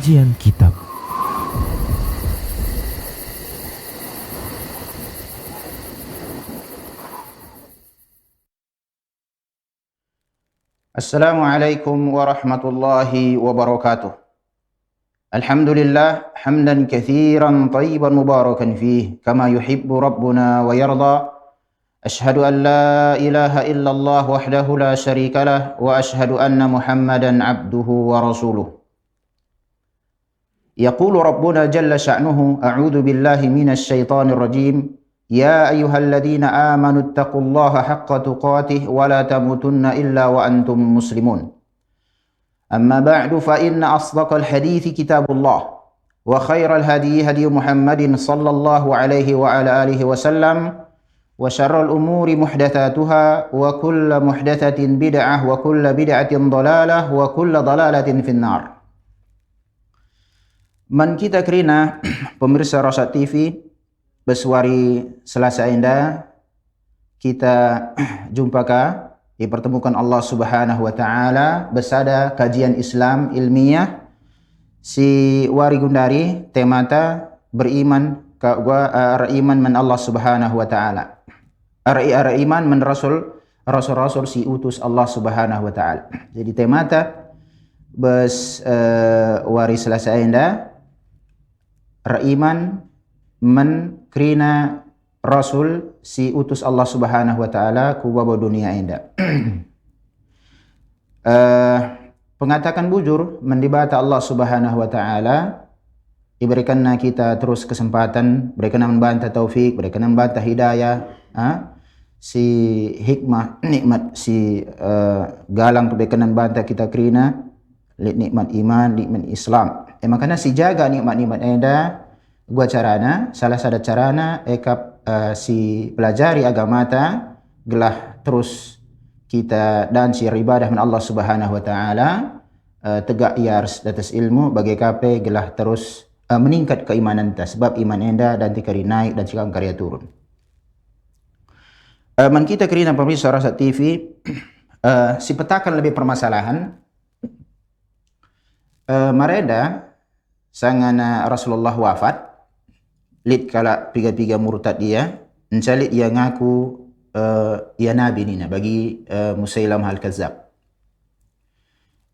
Kajian Kitab. Assalamualaikum warahmatullahi wabarakatuh. Alhamdulillah hamdan kathiran tayyiban mubarakan fih kama yuhibbu rabbuna wa yarda. Ashhadu an la ilaha illallah wahdahu la syarika lah wa ashhadu anna Muhammadan abduhu wa rasuluh. Yaqulu rabbuna jalla sya'nuhu a'udzu billahi minasy syaithanir rajim. Ya ayyuhalladzina amanu taqullaha haqqa tuqatih wa la tamutunna illa wa antum muslimun. Amma ba'du fa inna asdaqal hadithi kitabullah wa khairal hadi hadi Muhammadin sallallahu alaihi wa ala alihi wasallam wa syarrul umuri muhdatsatuha wa kullu muhdatsatin bid'ah wa kullu bid'atin dhalalah wa kullu dhalalatin finnar. Man kita kerina pemirsa Rosyad TV bersuari Selasa indah kita jumpaka dipertemukan Allah Subhanahu wa taala bersada kajian Islam ilmiah si wari gundari temata beriman iman man Allah Subhanahu wa taala iman man rasul si utus Allah Subhanahu wa taala. Jadi temata wari Selasa indah iman man krina rasul si utus Allah Subhanahu wa taala ku baba dunia inda. Pengatakan bujur mendibata Allah Subhanahu wa taala diberikanna kita terus kesempatan, berikan membantah taufik, berikan membantah hidayah, si hikmah nikmat si galang berikan membantah kita krina nikmat iman, nikmat Islam. Makanya si jaga nikmat-nikmat enda gua carana salah satu carana ekap si pelajari agama ta gelah terus kita dan si ibadah man Allah Subhanahu wa taala tegak iars atas ilmu bagi kape gelah terus meningkat keimanan ta sebab iman enda dan tikari naik dan cikang karya turun. Man kita kerina pemirsa Rosyad TV si petakan lebih permasalahan mareda sangana Rasulullah wafat lid kala piga-piga murtad dia encalit ia ngaku ia nabi nina bagi Musailamah al-Kazzab.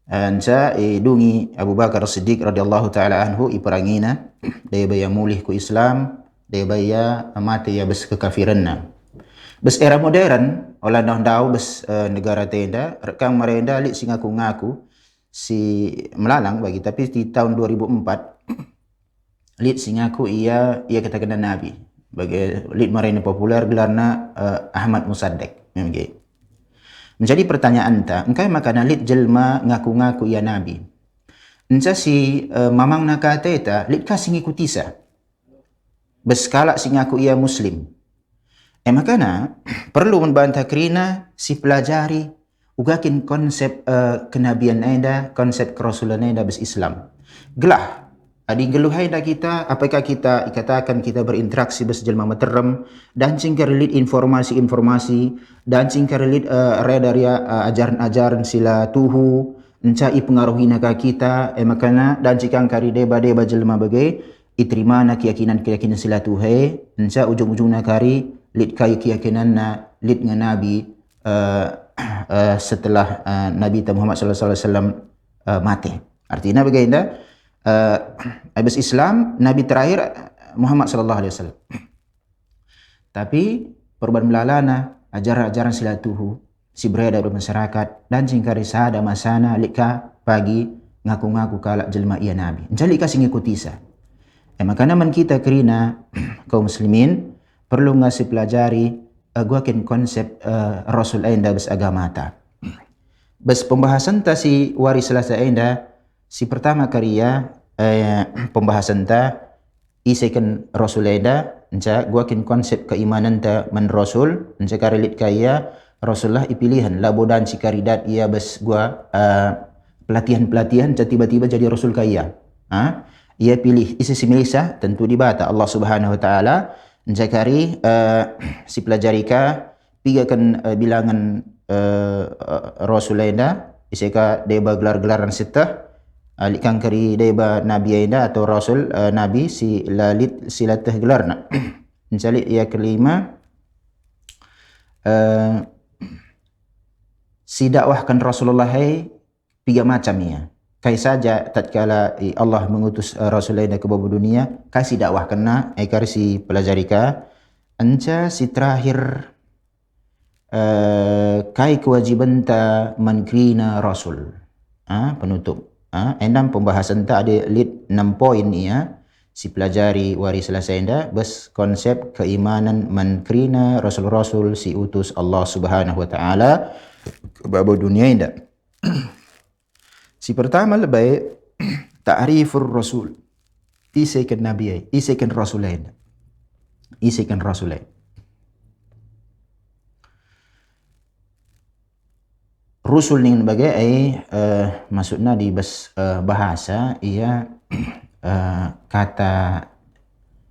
Anca dungi Abu Bakar Siddiq radhiyallahu taala anhu iperangina dia baya mulih ku Islam, dia baya mati ya bes kekafiranna. Bes era modern olah dau bes negara tenda rekang marenda lid sing ngaku si melalang bagi tapi di tahun 2004 lid sing ngaku ia kita kena nabi bagi lid marina populer gelarna Ahmad Musaddiq memang. Menjadi pertanyaan ta engkai makana lid jelma ngaku-ngaku ia nabi enca si mamang nakata eta lid kasih ngikuti sa beskala sing ngaku ia muslim makana perlu membantah kerina si pelajari ugakin konsep kenabian enda, konsep kerasulan enda bes Islam. Gelah adi geluhai dah kita apakah kita ikatakan kita berinteraksi bes jelma materem dan cingkar relit informasi-informasi dan cingkar relit redaria ajaran-ajaran sila tuhu encai pengaruhi naka kita makana dan cikang kari deba-deba jelma bagai iterima na keyakinan sila tuhe enca ujung-ujung nakari lit kai keyakinan na lit nganabi setelah Nabi Muhammad sallallahu alaihi wasallam mati. Artinya bagaimana habis Islam Nabi terakhir Muhammad sallallahu alaihi wasallam. Tapi perubahan melalana ajaran-ajaran silatuhu si beredar di masyarakat dan cingkari sada masana lika pagi ngaku-ngaku kalak jelma ia Nabi. Jadi kasih ngikuti sa. Makanya man kita kerina kaum muslimin perlu ngasih pelajari guakin konsep Rasul enda bes agama ta. Bes pembahasan ta si wari Selasa enda si pertama karya pembahasan ta isikan Rasul enda enca guakin konsep keimanan ta man Rasul enca karelit kaya Rasulullah ipilihan labodan si karidat ia bes gua pelatihan-pelatihan tiba-tiba jadi Rasul kaya. Ia pilih isi similisa tentu dibata Allah Subhanahu wa taala Zakari si pelajarika pigakan bilangan Rasulullah iseka deba gelar-gelaran sita lit kan kari deba nabi ainda atau rasul nabi si lalit silatah gelarna. Mencalit ia kelima si dakwahkan Rasulullah tiga macam ya. Kai saja tatkala Allah mengutus Rasul lain ke bawah dunia, kasih dakwah kena kar si pelajari ka anca si terakhir kai kewajiban ta menkrina Rasul. Penutup. Endam pembahasan ta ada lead 6 poin ni ya. Si pelajari wari selesai enda bes konsep keimanan menkrina Rasul-Rasul si utus Allah Subhanahu wa taala ke bawah dunia enda. Si pertama lebih ta'rifur rasul. Isikan nabi, isikan rasul lain. Isikan rasul lain. Rusul ni bagai maksudnya di bahasa ia kata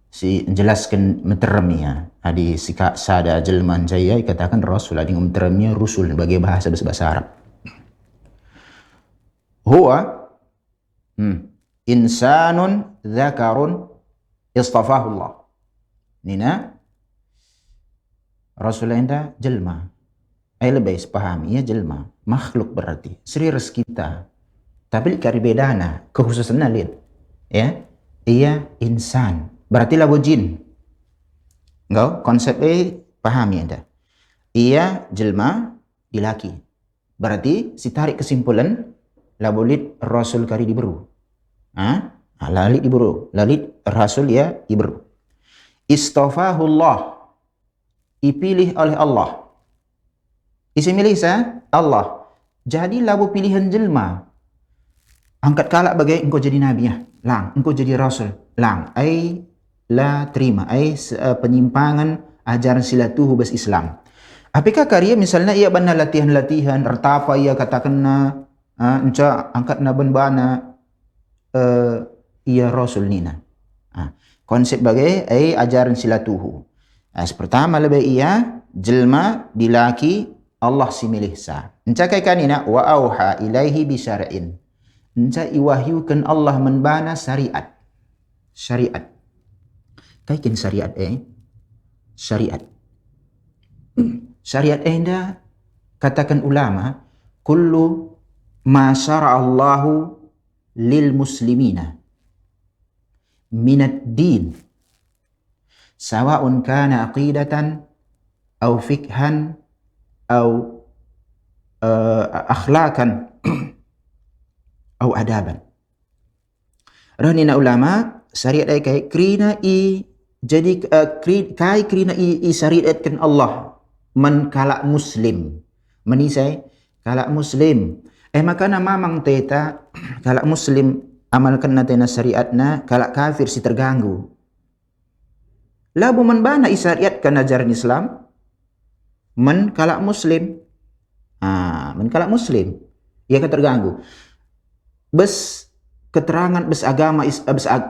si jelaskan metermia. Adi sika sada jelman jaya katakan rasul adi metermia rusul bagai bahasa Arab. Huwa insanun dzakarun istafahu Allah. Nina Rasul anda jelma. Lebih paham ia jelma, makhluk berarti serius kita. Tapi kari bedana kekhususan lain. Ya, ia insan. Berarti labu jin. Engkau konsep pahami anda. Ia jelma dilaki. Berarti si tarik kesimpulan labulit Rasul kari diburu. Lalit diburu. Lalit Rasul ya diburu. Istafahullah. Dipilih oleh Allah. Isi milih Allah. Jadi labu pilihan jelma. Angkat kalak bagai engkau jadi nabi ya. Lang. Engkau jadi Rasul. Lang. La terima. Penyimpangan ajaran silatuhu bas Islam. Apakah karya misalnya ia bana latihan-latihan. Ertapa ia katakan enca angkat na bana ia Rasul nina. Konsep bagai ajaran silatuhu. Pertama lebih ia jelma dilaki Allah si milih sa. Enca kai kanina wa auha ilaihi bi syar'in. Enca iwahyukan Allah menbana syariat. Syariat. Kai kin syariat syariat. Syariat enda katakan ulama kullu ma syara'allahu lil muslimina minad din sawa'un kana aqidatan aw fikhan aw akhlaqan aw adaban. Ranina ulama syariat ai kai krina jadi kai krina syariatkan Allah man kalak muslim menisai kalak muslim makana mamang teta kalak muslim amalkan na tena syariatna kalak kafir si terganggu labu man bana isyariatkan ajaran Islam man kalak muslim man kalak muslim ia kan terganggu bes keterangan bes agama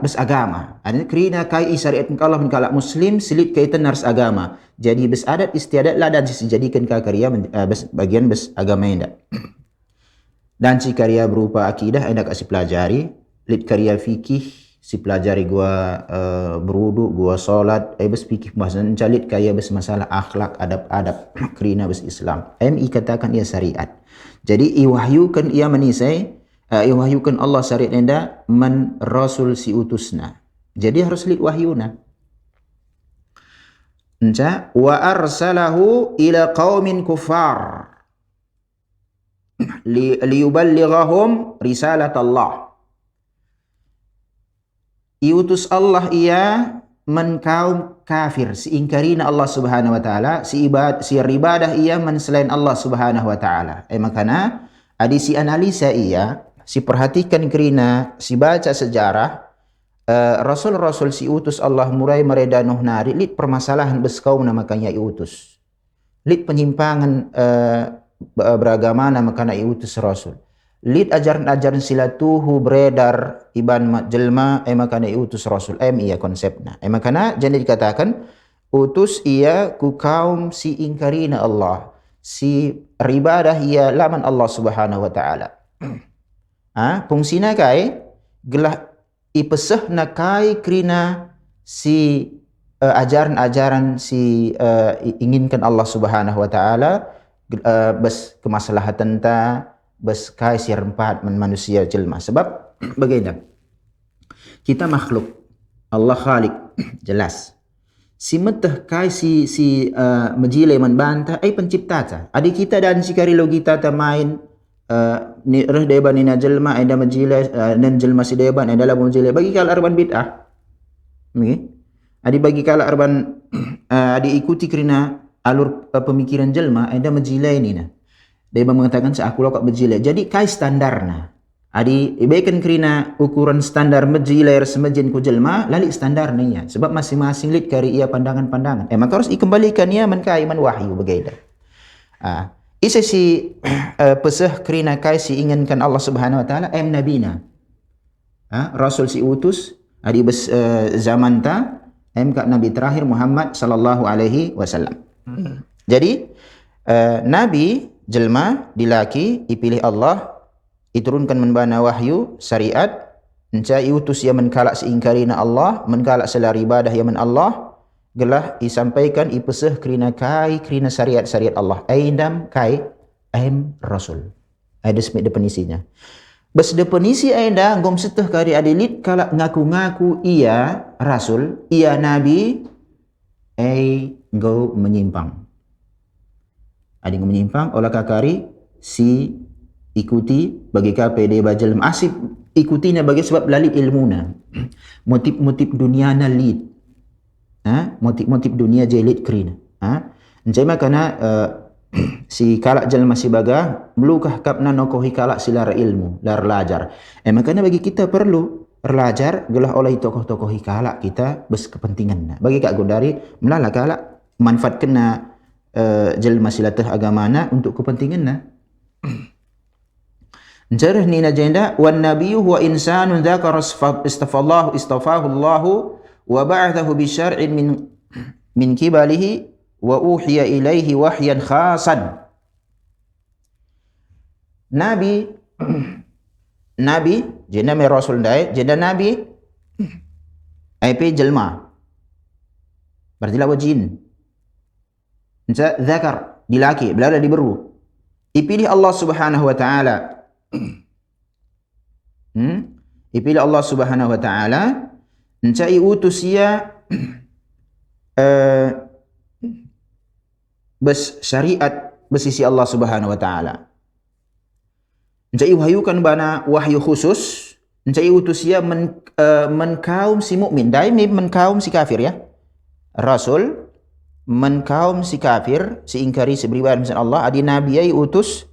bes agama artinya krina kai isyariatkan Allah man kalak muslim silit kaitan nars agama jadi bes adat istiadat lah dan dijadikan ka karya bes bagian bes agama inda. Dan si karya berupa akidah anda kasih pelajari, lid karya fikih si pelajari gua berudu, gua solat, bes fikih bahasan calit karya bes masalah akhlak, adab-adab, krina bes Islam. MI katakan ia syariat. Jadi iwahyukan ia menisai, iwahyukan Allah syariat anda man rasul si utusna. Jadi harus lid wahyuna. Enca wa arsalahu ila qaumin kufar. Liyuballighahum risalat Allah. Iutus Allah ia men kaum kafir si ingkarina Allah Subhanahu wa taala si ibadah ia men selain Allah Subhanahu wa taala. Makana adi si analisa ia si perhatikan kerina si baca sejarah rasul-rasul si utus Allah murai mereda Nuh nari lid permasalahan bes kaum makanya iutus. Lid penyimpangan beragama makana iutus rasul. Lid ajaran-ajaran silatuhu beredar iban jelma makana iutus rasul. Iya konsepna. Makana jadi dikatakan utus ia ku kaum si ingkarina Allah. Si ibadah ia laman Allah Subhanahu wa taala. fungsina kai gelah ipesehna kai krina si ajaran-ajaran si inginkan Allah Subhanahu wa taala bas kemaslahatan ta bas kai si rempat manusia jelma. Sebab bagaimana kita makhluk, Allah Khalik jelas. Si metah kai si majile man banta ai pencipta ta. Adi kita dan si kari logita ta main ni reh deban ni jelma ai da majile dan jelma si deban ai dalam majile bagi kal arban bid'ah. Nggih. Adi bagi kal arban adi ikuti kerana alur pemikiran jelma ai da majile ni na. Deban mengatakan aku lokak majile. Jadi kai standarna. Adi ibaikan kerana ukuran standar majile semajin ku jelma lalik standar niya sebab masing-masing lit kari ia pandangan-pandangan maka harus ikembalikan ia man kai man wahyu begitu. Isa si pesah kerana kai si inginkan Allah Subhanahu wa taala nabina rasul si utus adi bes zaman ta kak nabi terakhir Muhammad sallallahu alaihi wasallam. Jadi nabi jelma dilaki dipilih Allah iturunkan menbana wahyu syariat encai utus yang menkalak seingkarina Allah menkalak selari ibadah yang Allah gelah disampaikan ipeseh kerina kai kerina syariat-syariat Allah aindam kai rasul ada semit definisinya bes definisi aida ngom seteh kari adilit kalak ngaku-ngaku ia rasul ia nabi ngau menyimpang ada yang menyimpang olah kakari si ikuti bagi kape dia bajal asib ikutinya bagi sebab lali ilmuna motif-motif dunia na lead motif-motif dunia jelit krina encai makana si kalak jal masih baga melukah kapna nokohi kalak silara ilmu lar lajar makana bagi kita perlu belajar gelah oleh tokoh-tokoh kalak kita bes kepentingan bagi kak gondari melala kalak manfaat kena jal masih latih agamana untuk kepentingan na. Jarh ni najenda wan nabiyyu huwa insanun dzakara istafahu Allah wa ba'athahu bi syar'in min kibalihi wa uhiya ilaihi wahyan khasan. Nabi jenda me rasul dai jenda nabi ai pe jelma berarti lawa jin zakar dilaki belada diberu dipilih Allah Subhanahu wa taala dipilih Allah Subhanahu wa taala encai utus ia bes syariat besisi Allah Subhanahu wa taala encai wahyukan bana wahyu khusus encai utus ia men kaum si mukmin dai men kaum si kafir ya rasul men kaum si kafir si ingkari seberibadah dengan Allah adi nabi ai utus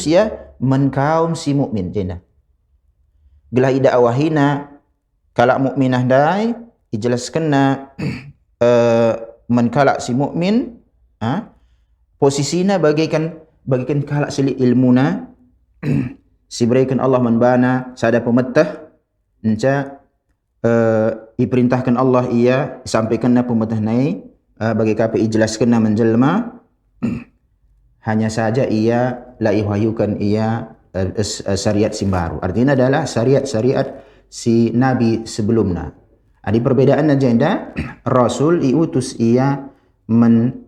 ya men kaum si mukmin jena gelah ida awahina kalak mukminah dai dijelaskanna men kalak si mukmin posisina bagaikan kalak seli ilmuna si berikan Allah menbana sada pemetah enca diperintahkan Allah ia sampaikanna pemetah nai bagi kape ijelaskanna menjelma hanya saja ia la iwahyukan ia syariat simbaru artinya adalah syariat-syariat si nabi sebelumnya. Ada perbedaan agenda rasul diutus ia men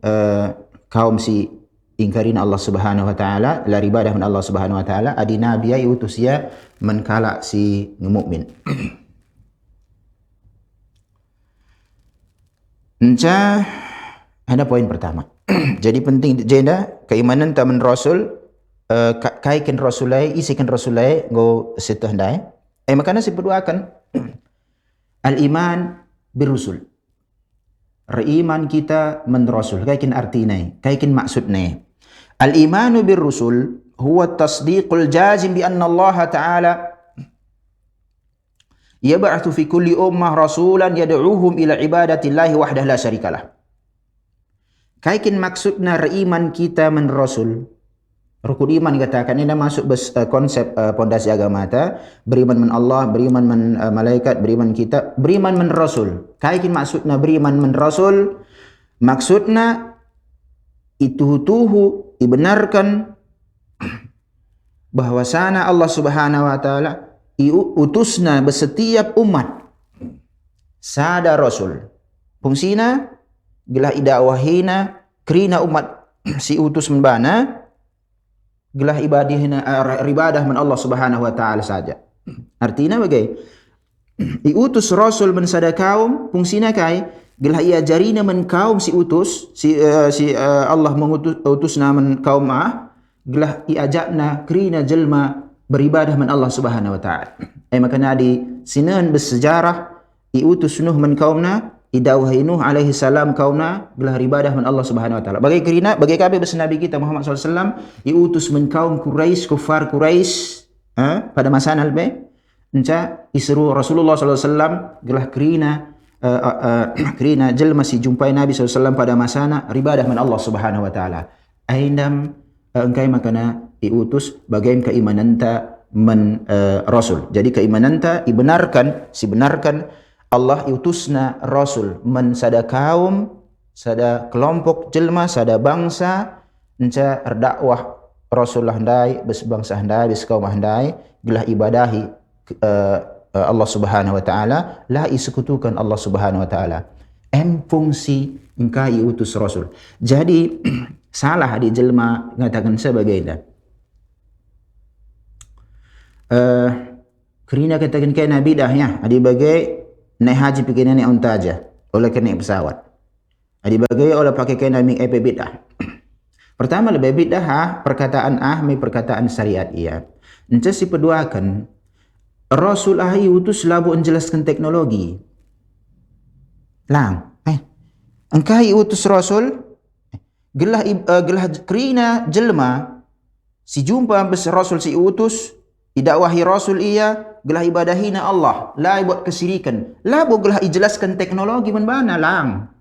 kaum si ingkarin Allah Subhanahu wa taala la ibadah Allah Subhanahu wa taala adi nabi diutus ia men kala si mukmin. Enca ada poin pertama. Jadi penting agenda keimanan taman rasul kaikan rasulai isikan rasulai go setah dai makana si berdoakan al-iman birusul reiman kita men rasul kaikin artina kaikin maksudnya al-imanu birusul huwa tasdiqul jazim bi anna Allah ta'ala yab'athu fi kulli ummah rasulan yad'uuhum ila ibadati Allah wahdahu la syarikalah. Kaikin maksudna reiman kita men rasul rukun iman dikatakan ini masuk konsep pondasi agama ta beriman men Allah beriman men malaikat beriman kita beriman men rasul kaikin maksudna beriman men rasul maksudna itu tuhu dibenarkan bahwasana Allah Subhanahu wa taala utusna besetiap umat sada rasul. Fungsina gelah idakwahina kerina umat si utus membana gelah ibadah men Allah Subhanahu wa taala saja. Artinya bagai diutus rasul men sada kaum fungsina kai gelah ia jarina men kaum si utus Allah mengutusna men kaum gelah iajabna kerina jelma beribadah men Allah Subhanahu wa taala. Makana di sinan bersejarah diutus Nuh men kaumna idawahi Nuh alaihi salam kaumna gelah ibadah men Allah Subhanahu wa taala. Bagi kerina bagi kabe nabi kita Muhammad sallallahu alaihi wasallam diutus men kaum Quraisy, kufar Quraisy pada masa nalbe enca isru Rasulullah sallallahu alaihi wasallam gelah kerina jelma si jumpai Nabi sallallahu alaihi wasallam pada masana ibadah men Allah Subhanahu wa taala. Aindam engkai makana diutus bagaimana keimananta men rasul. Jadi keimananta dibenarkan Allah utusna rasul men sada kaum, sada kelompok jelma, sada bangsa enca dakwah Rasulullah handai bes bangsa handai bes kaum handai gelah ibadahi Allah Subhanahu wa taala, la isekutukan Allah Subhanahu wa taala. Fungsi engkai utus rasul. Jadi salah di jelma mengatakan sebagainya. Kerina katakan kena bidahnya adi bagai naik haji pergi naik unta aja oleh kena pesawat. Adi bagai oleh pakai kena mik bidah. Pertama lebih bidah perkataan mai perkataan syariat ia. Ence si peduakan Rasul utus labu menjelaskan teknologi. Lang, engkai utus Rasul gelah kerina jelma si jumpa bes Rasul si utus idakwahi Rasul ia gelah ibadahina Allah, la buat kesirikan. Labu gelah ijelaskan teknologi menbana lang.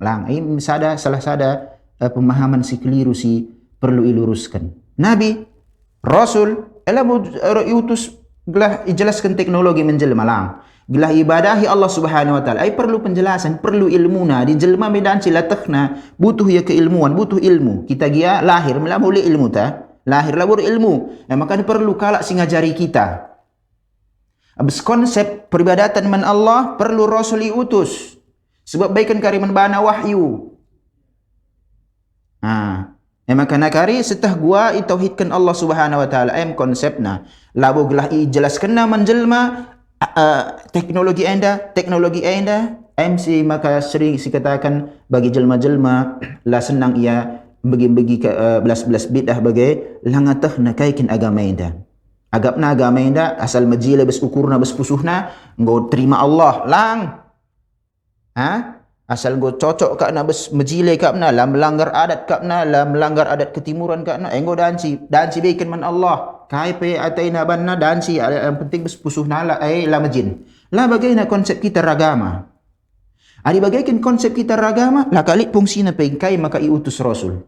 Ini salah sada pemahaman si keliru si perlu iluruskan. Nabi Rasul utus gelah ijelaskan teknologi menjelma lang. Gelah ibadahi Allah Subhanahu wa taala. Perlu penjelasan, perlu ilmuna. Di jelma medan cilatahna butuh ya keilmuan, butuh ilmu. Kita gia lahir melalui ilmu ta. Lahir labur ilmu. Maka perlu kalak si ngajari kita. Abis konsep peribadatan man Allah perlu Rasul utus. Sebab baikan kariman bana wahyu. Maka nakari setah gua tauhidkan Allah Subhanahu wa taala konsepna labu gelah ijelaskan menjelma teknologi anda si maka sering si katakan bagi jelma-jelma lah senang ia bagi belas-belas bidah bagai langatah nakaikin agama anda. Agapna agama anda asal majila bes ukurna bes pusuhna ngau terima Allah lang. Asal go cocok kakna bes majile kakna la melanggar adat kakna la melanggar adat ketimuran kakna enggo danci baikan man Allah kai pe ataina banna danci yang penting bes pusuhna la la majin la bagaina konsep kita ragama ari bagaikan konsep kita ragama la kali fungsina pe kai maka iutus rasul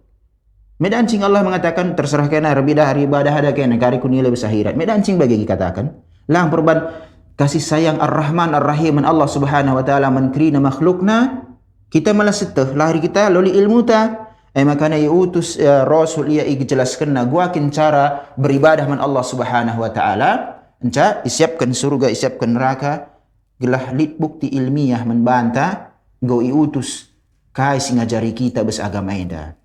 medancing Allah mengatakan terserah kena ibadah ada kena kari kunila bes akhirat medancing bagi katakan lang perban kasih sayang Ar-Rahman Ar-Rahim Allah Subhanahu wa taala menkrina makhlukna kita malah seteh lahir kita loli ilmu ta makana utus Rasul ia ijelaskan guakin cara beribadah man Allah Subhanahu wa taala enca isiapkan surga isiapkan neraka gelah lit bukti ilmiah membanta go iutus kai sing ngajari kita bes agama enda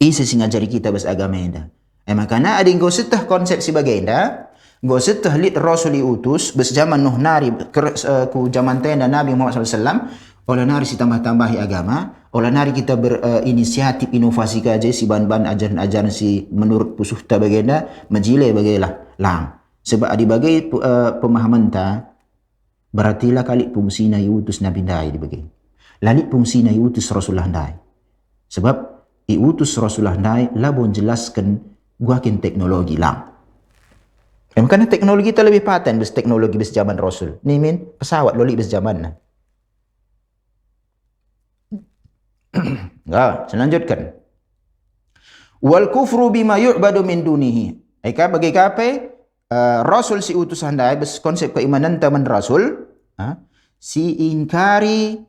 isi sing ngajari kita bes agama enda makana ading go seteh konsep si bagenda go seteh lit Rasul iutus bes zaman Nuh nari ku zaman tenda Nabi Muhammad sallallahu alaihi wasallam olah nari si tambah-tambahi agama, olah nari kita berinisiatif inovasi kaje si ban-ban ajaran-ajaran si menurut pusuh ta bagenda majile bagailah lang. Sebab adi bagai pemahaman ta berartilah kali fungsina iutus Nabi ndai di bagai. Lali fungsina iutus Rasulullah ndai. Sebab iutus Rasulullah ndai labon jelaskan guakin teknologi lang. Karena teknologi kita lebih paten bes teknologi bes zaman Rasul. Ni min pesawat loli bes zaman nah. Selanjutkan. Wal kufru bima yu'badu min dunihi. Bagi kape Rasul si utus handai bes konsep keimanan teman Rasul si ingkari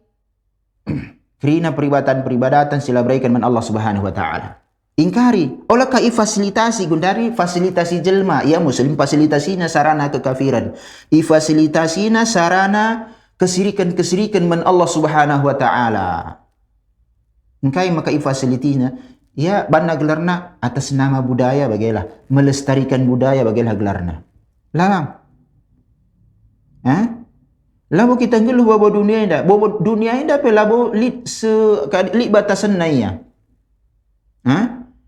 kerina peribadatan sila berikan man Allah Subhanahu wa taala. Ingkari. Olah kai fasilitasi gundari fasilitasi jelma. Ya muslim fasilitasinya sarana kekafiran. Fasilitasinya sarana kesirikan-kesirikan men Allah Subhanahu wa taala. Engkai maka fasilitinya ya banna gelarna atas nama budaya bagailah melestarikan budaya bagailah gelarna. Larang. Labo kita ngeluh bawa dunia indah. Bawa dunia indah pe labo lit batasan naya.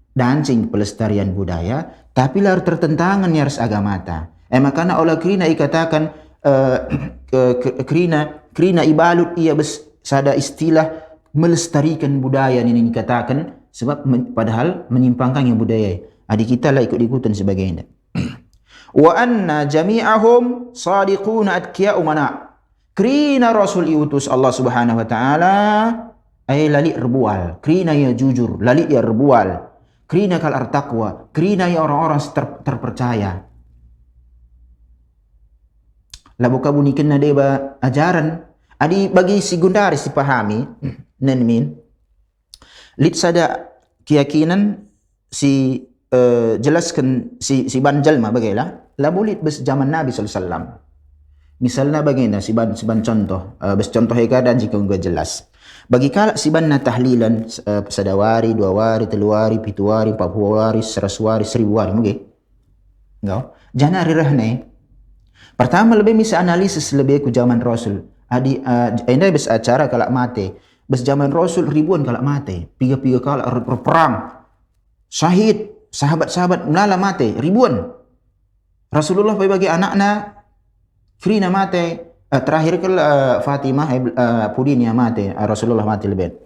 Dancing pelestarian budaya, tapi lar tertentangan ya harus agamata. Makana olah krina ikatakan krina ibalut ia sada istilah melestarikan budaya ini dikatakan sebab padahal menyimpangkan yang budaya. Adik kita lah ikut-ikutan sebagainya. Wa anna jami'ahum sadiquna atqiya'u mana. Krina Rasul diutus Allah Subhanahu wa taala ay lali rebual. Krina ya jujur, lali ya rebual. Krina kal artaqwa, krina ya orang-orang terpercaya. Labu kabunikan na deba ajaran. Adi bagi si Gundaris dipahami, nenmin. Lit sada keyakinan si jelaskan si ban jalma bagailah. Labu lit bes zaman Nabi sallallahu alaihi wasallam. Misalnya bagaimana si ban contoh, bes contoh keadaan jika enggak jelas. Bagi kala si ban na tahlilan sadawari, 2 wari, 3 wari, 7 wari, 40 wari, 100 wari, 1000 wari, mungkin. Enggak. Jangan rirahne. Pertama lebih misa analisis lebih ku zaman Rasul. Ini bes acara kalak mati. Bes zaman Rasul ribuan kalak mati. Piga-piga kalak berperang. Syahid, sahabat-sahabat melala mati, ribuan. Rasulullah bagi anaknya Krina mati. Terakhir Fatimah pudinya mati. Rasulullah mati lebih.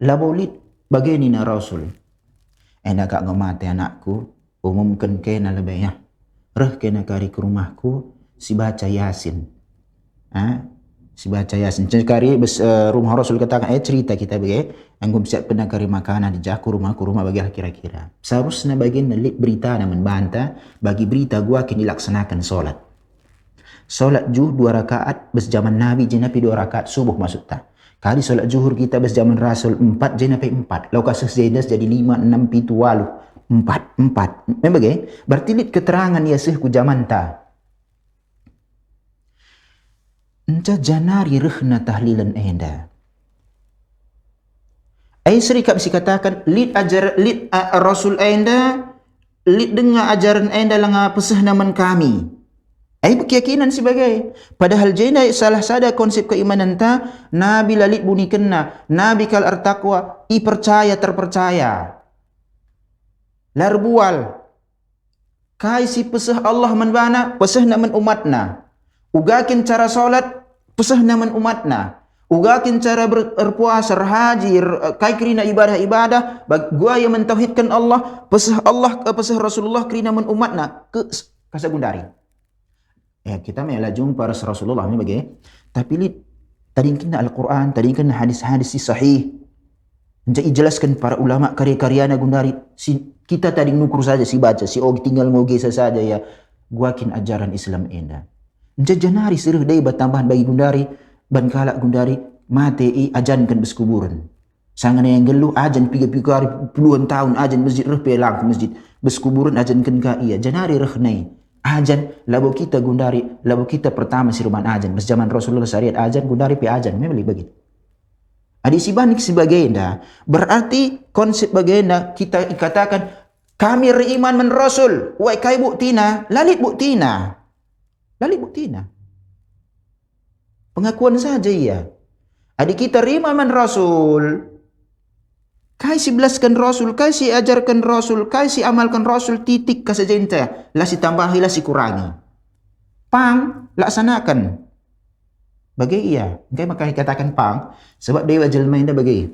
Labolit bagini na Rasul. Enak kak mati anakku. Umumkan kena lebih ya. Reh kena kari ke rumahku. Si baca Yasin. Si baca Yasin. Kari rumah Rasul katakan cerita kita bagi. Anggum siap pernah kari makanan di jaku rumah bagi kira-kira. Seharusnya bagian berita na membantah. Bagi berita gua kini laksanakan solat. Solat zuhur 2 rakaat bes zaman Nabi jenapi 2 rakaat subuh maksud tak. Kali solat zuhur kita bes zaman Rasul 4 jenapi 4. Lau kasih zedas jadi 5, 6, 7, 8. 4. Memang bagaimana? Berarti lihat keterangan ya sih ku zaman ta. Enca janari rehna tahlilan enda. Seri kap si katakan lid Rasul enda lid dengar ajaran enda langa pesah naman kami. Keyakinan sebagai padahal jena salah sada konsep keimanan ta Nabi lalit bunikenna Nabi kal artaqwa percaya terpercaya larbual kai si pesah Allah manbana pesah naman umatna ugakin cara salat pesah naman umatna ugakin cara berpuasa haji kai krina ibadah gua yang mentauhidkan Allah pesah Rasulullah krina man umatna ke kasagundari. Kita memang jumpa Rasulullah ni bagi. Tapi lihat tadi kena Al-Quran, tadi kena hadis-hadis sahih. Menjadi jelaskan para ulama karya-karyana gundari. Kita tadi nukur saja si baca, si tinggal ngoge saja ya. Guakin ajaran Islam indah. Menjadi janari seruh day tambahan bagi gundari. Ban kalak gundari mati ajankan beskuburan. Sangan yang geluh ajan piga-piga hari puluhan tahun ajan masjid reh pelang ke masjid. Beskuburan ajankan ka iya. Janari reh nai. Ajan, labu kita gundari, labu kita pertama si rumah ajan. Pas zaman Rasulullah syariat ajan, gundari pe ajan. Memang begitu. Adi si banik sebagainya. Berarti konsep bagaimana kita katakan kami beriman men Rasul. Wai kai buktina, lalit buktina. Lalit buktina. Pengakuan saja ya. Adi kita beriman men Rasul. Kai si belaskan Rasul, kai si ajarkan Rasul, kai si amalkan Rasul titik kasajenta. Lah si tambahi, lah si kurangi. Pang, laksanakan. Bagi iya. Kai maka katakan pang. Sebab dewa jelma indah bagi.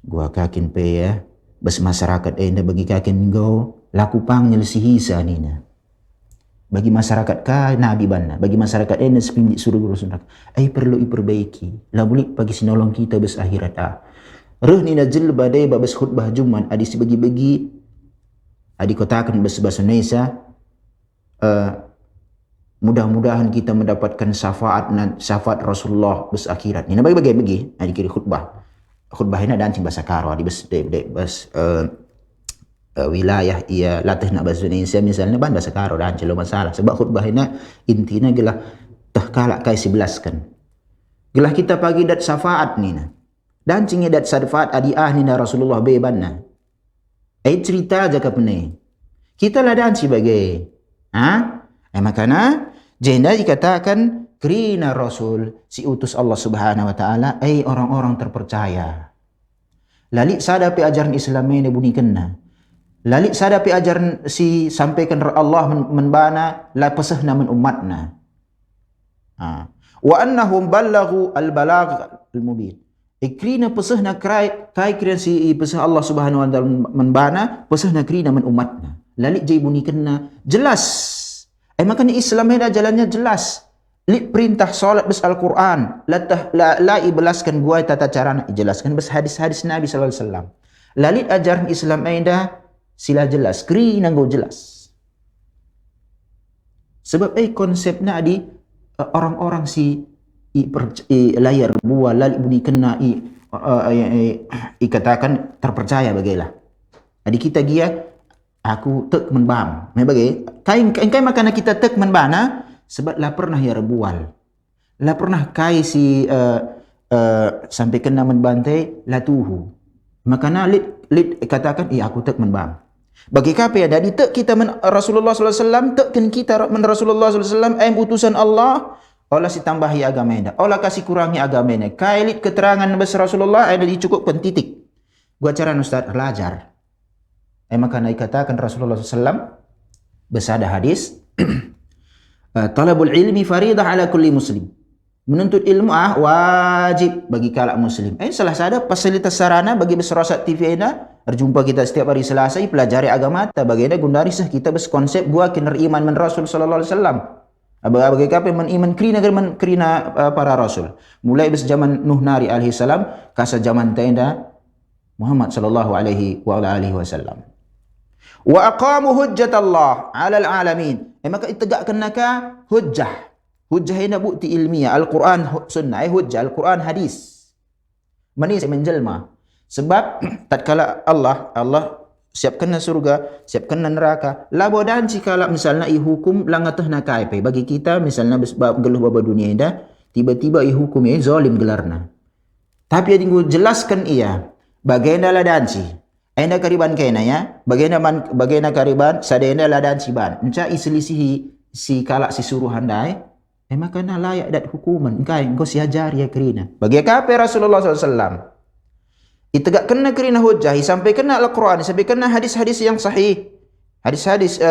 Gua kakin pe ya. Bas masyarakat indah bagi kakin go. Laku pang nyelesihi sanina. Bagi masyarakat ka nabi banna. Bagi masyarakat indah sepindik suruh Rasul. Perlu diperbaiki. Labulik bagi sinolong kita bas akhirat Ruh ni najil badai babas khutbah Jumat adi sebagi-bagi adi kotakan bahasa Indonesia mudah-mudahan kita mendapatkan syafaat Rasulullah bes akhirat. Ni bagi adi kiri khutbah. khutbah ina dan bahasa karo di bas wilayah ia latih nak bahasa Indonesia misalnya ban bahasa karo dan lo masalah sebab khutbah ina intinya gelah tahkalak kai 11 kan gelah kita pagi dat syafaat ni na dan cingi dat syafaat adiah ni na Rasulullah bebanna cerita aja ke pene kita lah dan sebagai makana jenda dikatakan kerina Rasul si utus Allah Subhanahu wa taala orang-orang terpercaya lalik sadapi ajaran Islam ini bunyi kena lalik sadapi ajaran si sampaikan Allah menbana la pesahna men umatna wa annahum ballaghu al-balagh al-mubin ikrina pesahna kai kira si pesah Allah Subhanahu wa taala menbana pesahna krina men umatna lalik jai bunyi kena jelas makanya Islam ini jalannya jelas lik perintah solat bes Al-Quran la ibelaskan buai tata cara nak jelaskan bes hadis-hadis Nabi sallallahu alaihi wasallam lalit ajaran Islam ini sila jelas kri nanggo jelas sebab konsepnya di orang-orang si layar buah lalik bunyi kena katakan terpercaya bagailah jadi kita dia aku tek menbam bagai kai makana kita tek menbana sebab lah pernah ya rebual lah pernah kai si sampai kena menbantai lah tuhu makana lit katakan aku tek menbam bagi kape ada di tek kita Rasulullah sallallahu alaihi wasallam tekkan kita Rasulullah sallallahu alaihi wasallam utusan Allah olah si tambahi agama enda olah kasih kurangi agama enda kai lit keterangan besar Rasulullah ada dicukupkan titik gua cara ustaz belajar makana dikatakan Rasulullah sallallahu alaihi wasallam besada hadis talabul ilmi faridah ala kulli muslim menuntut ilmu wajib bagi kalak muslim salah sada fasilitas sarana bagi berserosat TV ina berjumpa kita setiap hari Selasa pelajari agama ta bagaimana gundari sah kita berkonsep gua kiner iman men Rasul sallallahu alaihi wasallam bagi kape men iman krina para rasul mulai bes zaman Nuh nari alaihi salam kasa zaman tenda Muhammad sallallahu alaihi wa alihi wasallam wa aqamu hujjatallah 'alal alamin maka itegakkan naka hujjah ini bukti ilmiah Al-Quran sunnah hujjah Al-Quran hadis manis menjelma sebab tatkala Allah siapkan surga siapkan neraka labo dan cikala misalnya hukum langatah nakai bagi kita misalnya geluh baba dunia indah tiba-tiba hukum zalim gelarna tapi yang jelaskan ia bagaimana ladanci enda kariban kena ya bagaimana kariban sadena ladan siban enca iselisihi si kalak si suruhan dai makana layak dat hukuman engkau si ajar ya kerina bagi kape Rasulullah SAW itegak kena kerina hujjah sampai kena Al-Quran sampai kena hadis-hadis yang sahih hadis-hadis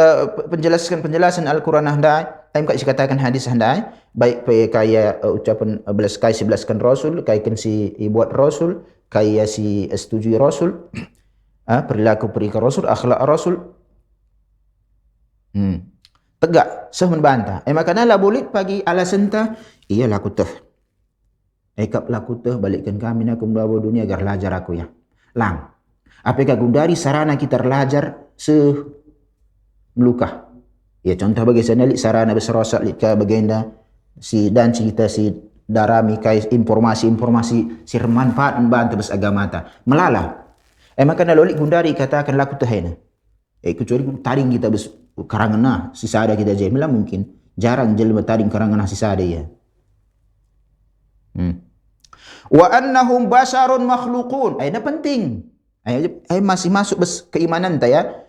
penjelasan Al-Quran handai kak katakan hadis handai baik kaya ucapan belas kai 11 kan Rasul kaikan si buat Rasul kaya si setujui Rasul perilaku Rasul, akhlak Rasul. Tegak, sah membantah. Makanya lah boleh pagi alasan ta, iya laku teh. Kap laku teh balikkan kami nak kumbawa dunia agar lajar aku ya. Lang. Apakah gundari sarana kita lajar melukah. Ya contoh bagi sanali sarana berserosat lika bagenda si dan cerita si darami kai informasi si manfaat membantu bes agama ta. Melala. Maka naloli gundari katakan laku tehena. Kecuali taring kita bes karangan sisada kita jemila mungkin jarang jelma taring karangan sisada ya. Wa annahum basharun makhluqun. Ini penting. Masih masuk bes keimanan ta ya.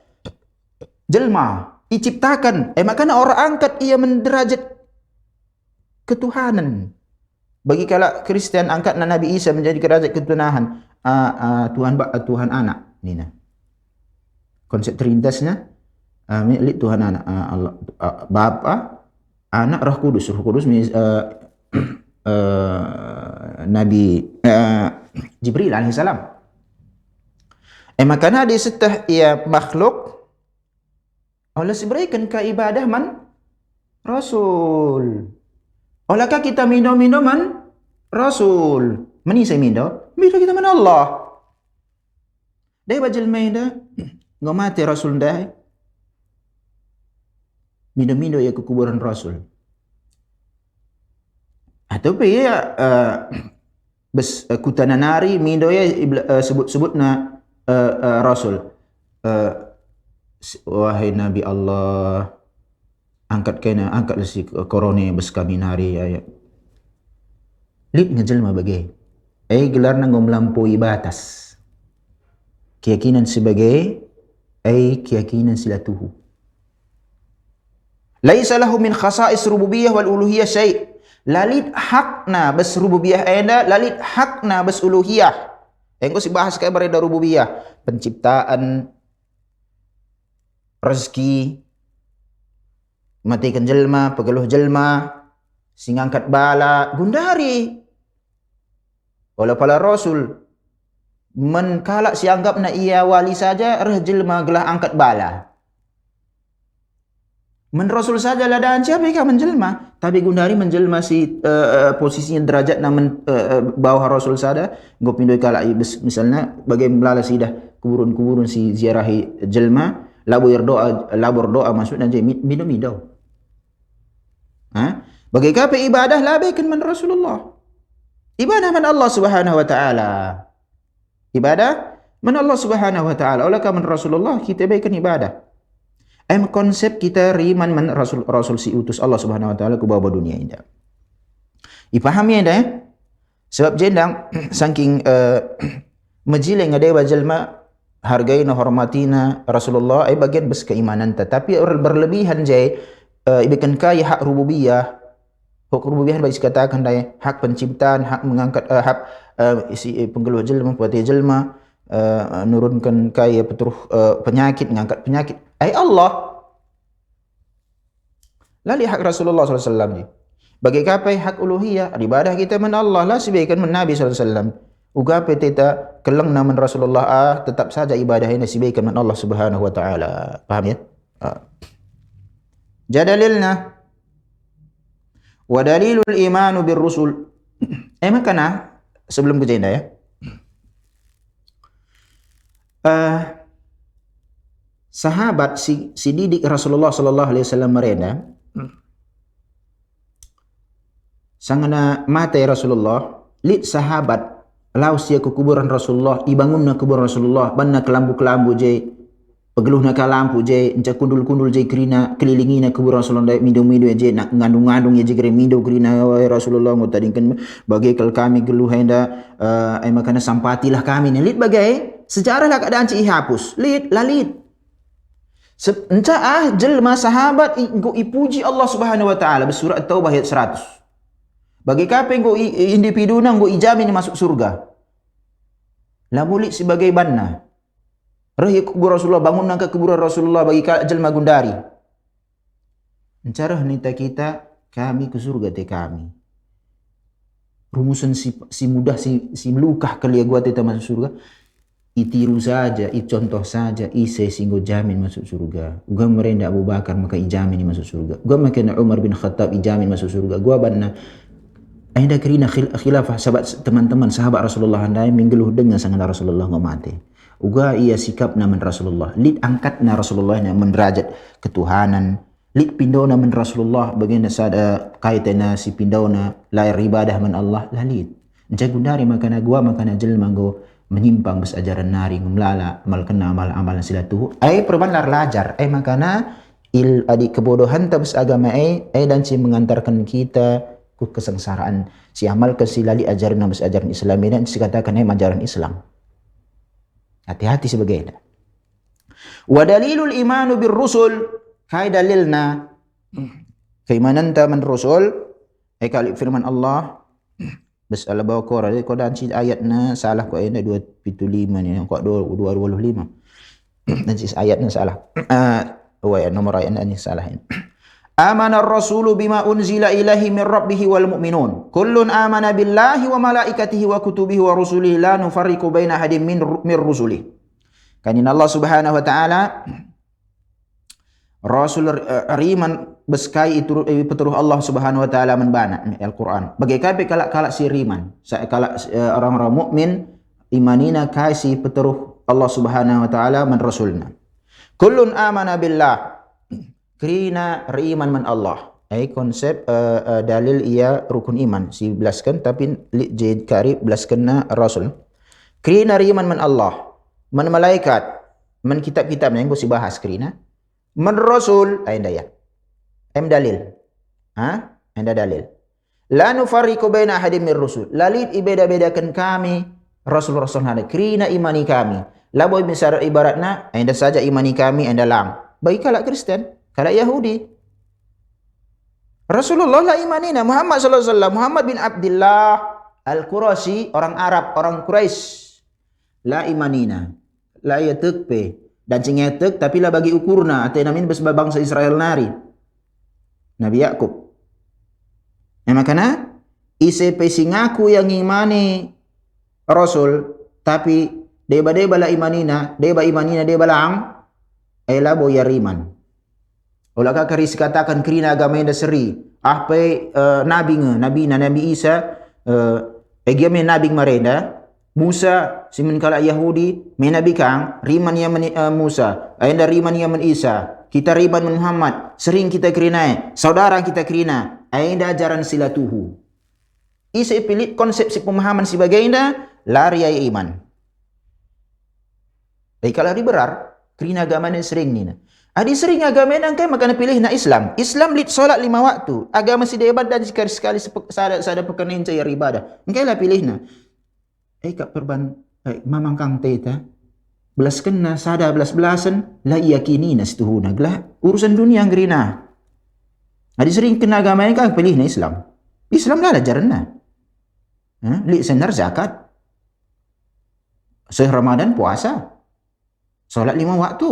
Jelma diciptakan. Makanya orang angkat ia menderajat ketuhanan. Bagi kala Kristen angkat Nabi Isa menjadi derajat ketuhanan. Tuhan anak nina konsep terintasnya milik Tuhan anak Allah Bapa anak Roh Kudus Nabi Jibril alaihissalam makanya dia setah ia makhluk Allah berikan ke ibadah man Rasul olehkah kita minum-minuman Rasul mani saya minum kita mana Allah. Dia bajal main dah. Ngomati Rasul dah. Minum-minum ya ke kuburan Rasul. Atau ya bes kutana nari mindoya sebut-sebutna Rasul. Wahai Nabi Allah, angkatlah si korone bes kami nari ayat. Lid ngejelma bagai. Gelar nang melampaui batas. Keyakinan sebagai keyakinan silatuhu. Laisa lahu min khasa'is rububiyah wal uluhiyah syai'. Lalit hakna bas rububiyah enda, lalit hakna bas uluhiyah. Engko si bahas kayak bereda rububiyah, penciptaan, rezeki, matikan jelma, pegeluh jelma, sing angkat bala, gundari. Oleh para rasul menkalak si anggap na ia wali saja reh jelma gelah angkat bala. Men rasul saja ladaan siapa yang menjelma, tapi gundari menjelma si posisinya derajat na bawah rasul saja, nggo pindoi kalak misalnya bagai melala sidah kuburun-kuburun si ziarahi jelma, labur doa masuk dan minum. Bagai kape ibadah labaikan man Rasulullah. Ibadah man Allah Subhanahu wa taala. Ibadah man Allah Subhanahu wa taala. Oleh man Rasulullah kita baikkan ibadah. Konsep kita riman man Rasul si utus Allah Subhanahu wa taala ke bawah dunia ini. Dipahami dah ya? Sebab jendang saking majileng ada wajalma hargaina hormatina Rasulullah bagian bes keimanan tapi berlebihan jai ibakan kaya hak rububiyah. Hak rububiyah bagi katakan dah hak penciptaan, hak mengangkat hak si penggeluh jelma, puati jelma, nurunkan kaya peturuh penyakit, mengangkat penyakit. Allah. Lali hak Rasulullah SAW ni. Bagi kapai hak uluhiyah, ibadah kita man Allah lah sebaikkan man Nabi SAW. Ugapai kita kelang nama Rasulullah tetap saja ibadah ini sebaikkan man Allah Subhanahu wa taala. Paham ya? Jadalilna wa dalilul imanu bir rusul. Makana sebelum kejenda ya. Sahabat si didik Rasulullah sallallahu alaihi wasallam mereka sangana mata Rasulullah lid sahabat laus dia ke kuburan Rasulullah ibangunna kuburan Rasulullah banna kelambu-kelambu je pegeluhna ka lampu je enca kundul-kundul je krina kelilingina kuburan Rasulullah mindu-mindu je nak ngandung-ngandung je kira mindu krina Rasulullah ngotadingkan bagai kal kami geluh henda makana sampatilah kami ni lid bagai sejarah lah keadaan ci hapus lid lalit Encah jelma sahabat engko ipuji Allah Subhanahu wa taala bersurat Taubah ayat 100. Bagi kape engko individu nang engko ijamin masuk surga. La mulik sebagai banna. Rahi kubur Rasulullah bangun nang ke kuburan Rasulullah bagi jelma gundari. Encarah nita kita kami ke surga te kami. Rumusan si mudah si melukah kali gua te masuk surga. Itiru saja, contoh saja, ise singgo jamin masuk surga. Gua merenda Abu Bakar maka ijamin masuk surga. Gua makin Umar bin Khattab ijamin masuk surga. Gua banna ainda kerina khilafah sahabat teman-teman sahabat Rasulullah andai minggeluh dengan sangat Rasulullah mati. Uga ia sikap naman Rasulullah. Lid angkatna Rasulullah na menderajat ketuhanan. Lid pindona man Rasulullah bagaimana sada kaitana si pindona lahir ibadah man Allah lalid. Jagundari makana gua makana jelma go menyimpang bes ajaran nari ngumlala amal kena amal silatuhu perbanlar lajar makana adik kebodohan tabes agama dan si mengantarkan kita ke kesengsaraan si amal ke silali ajaran bes ajaran Islam dan si katakan ajaran Islam. Hati-hati sebagainya. Wa dalilul imanu bir rusul kai dalilna keimanan taman rasul kali firman Allah bes Al-Baqarah ko dan si ayatna salah ko ayat 275 ni ko 225 dan si ayatna salah nomor ayatna ni salah ini amana ar-rasulu bima unzila ilahi min rabbih wal mu'minun kullun amana billahi wa malaikatihi wa kutubihi wa rusulihi la nufarriqu baina ahadin min rusulihi kanin Allah Subhanahu wa taala Rasul riman beskai itu peturuh Allah Subhanahu wa taala menbana Al-Quran. Bagai kape kalak si riman, kalak orang-orang mukmin imanina kai si peturuh Allah Subhanahu wa taala man rasulna. Kullun amana billah. Krina riman man Allah. konsep dalil ia rukun iman si belaskan tapi jid karib belaskan rasul. Kerina riman man Allah, man malaikat, man kitab-kitab yang si bahas kerina. Man rasul ainda ya. Dalil. Ainda dalil. La nufarriqu baina ahadin min rusul. Lalit ibeda-bedakan kami rasul-rasul hada kerina imani kami. Laboy misal ibaratna ainda saja imani kami ainda lang. Bagi kalak Kristen, kalak Yahudi. Rasulullah la imanina Muhammad sallallahu alaihi wasallam, Muhammad bin Abdullah Al-Qurashi, orang Arab, orang Quraisy. La imanina. La yatuk pe. Dan cingetek tapi lah bagi ukurna atau namin bes bangsa Israel nari. Nabi Yakub. Makana ise pe singaku yang imani Rasul tapi deba-deba la imanina, deba imanina deba lang labo yariman. Olah karis katakan kerina agama yang seri. Nabi Isa egame nabi marenda. Musa simin kala Yahudi menabi kang riman yaman Musa. Ayanda riman yaman Isa. Kita riban Muhammad. Sering kita kerina. Saudara kita kerina. Ayanda ajaran silatuhu. Isa pilih konsep si pemahaman si bagainya lari ay iman. Kalau di berar kerina agama yang sering ni. Adi sering agama yang kay makana pilih na Islam. Islam lit solat 5 waktu. Agama si debat dan sekali sada pekenin caya ibadah. Engkay lah pilih na. Kak perban mamangkang teta. Belas kena sada belas-belasan la yakini na situhuna. Glah urusan dunia ang gerina. Adi sering kena agama yang kay pilih na Islam. Islam lah ajaran na. Lit senar zakat. Ramadan puasa. Solat 5 waktu.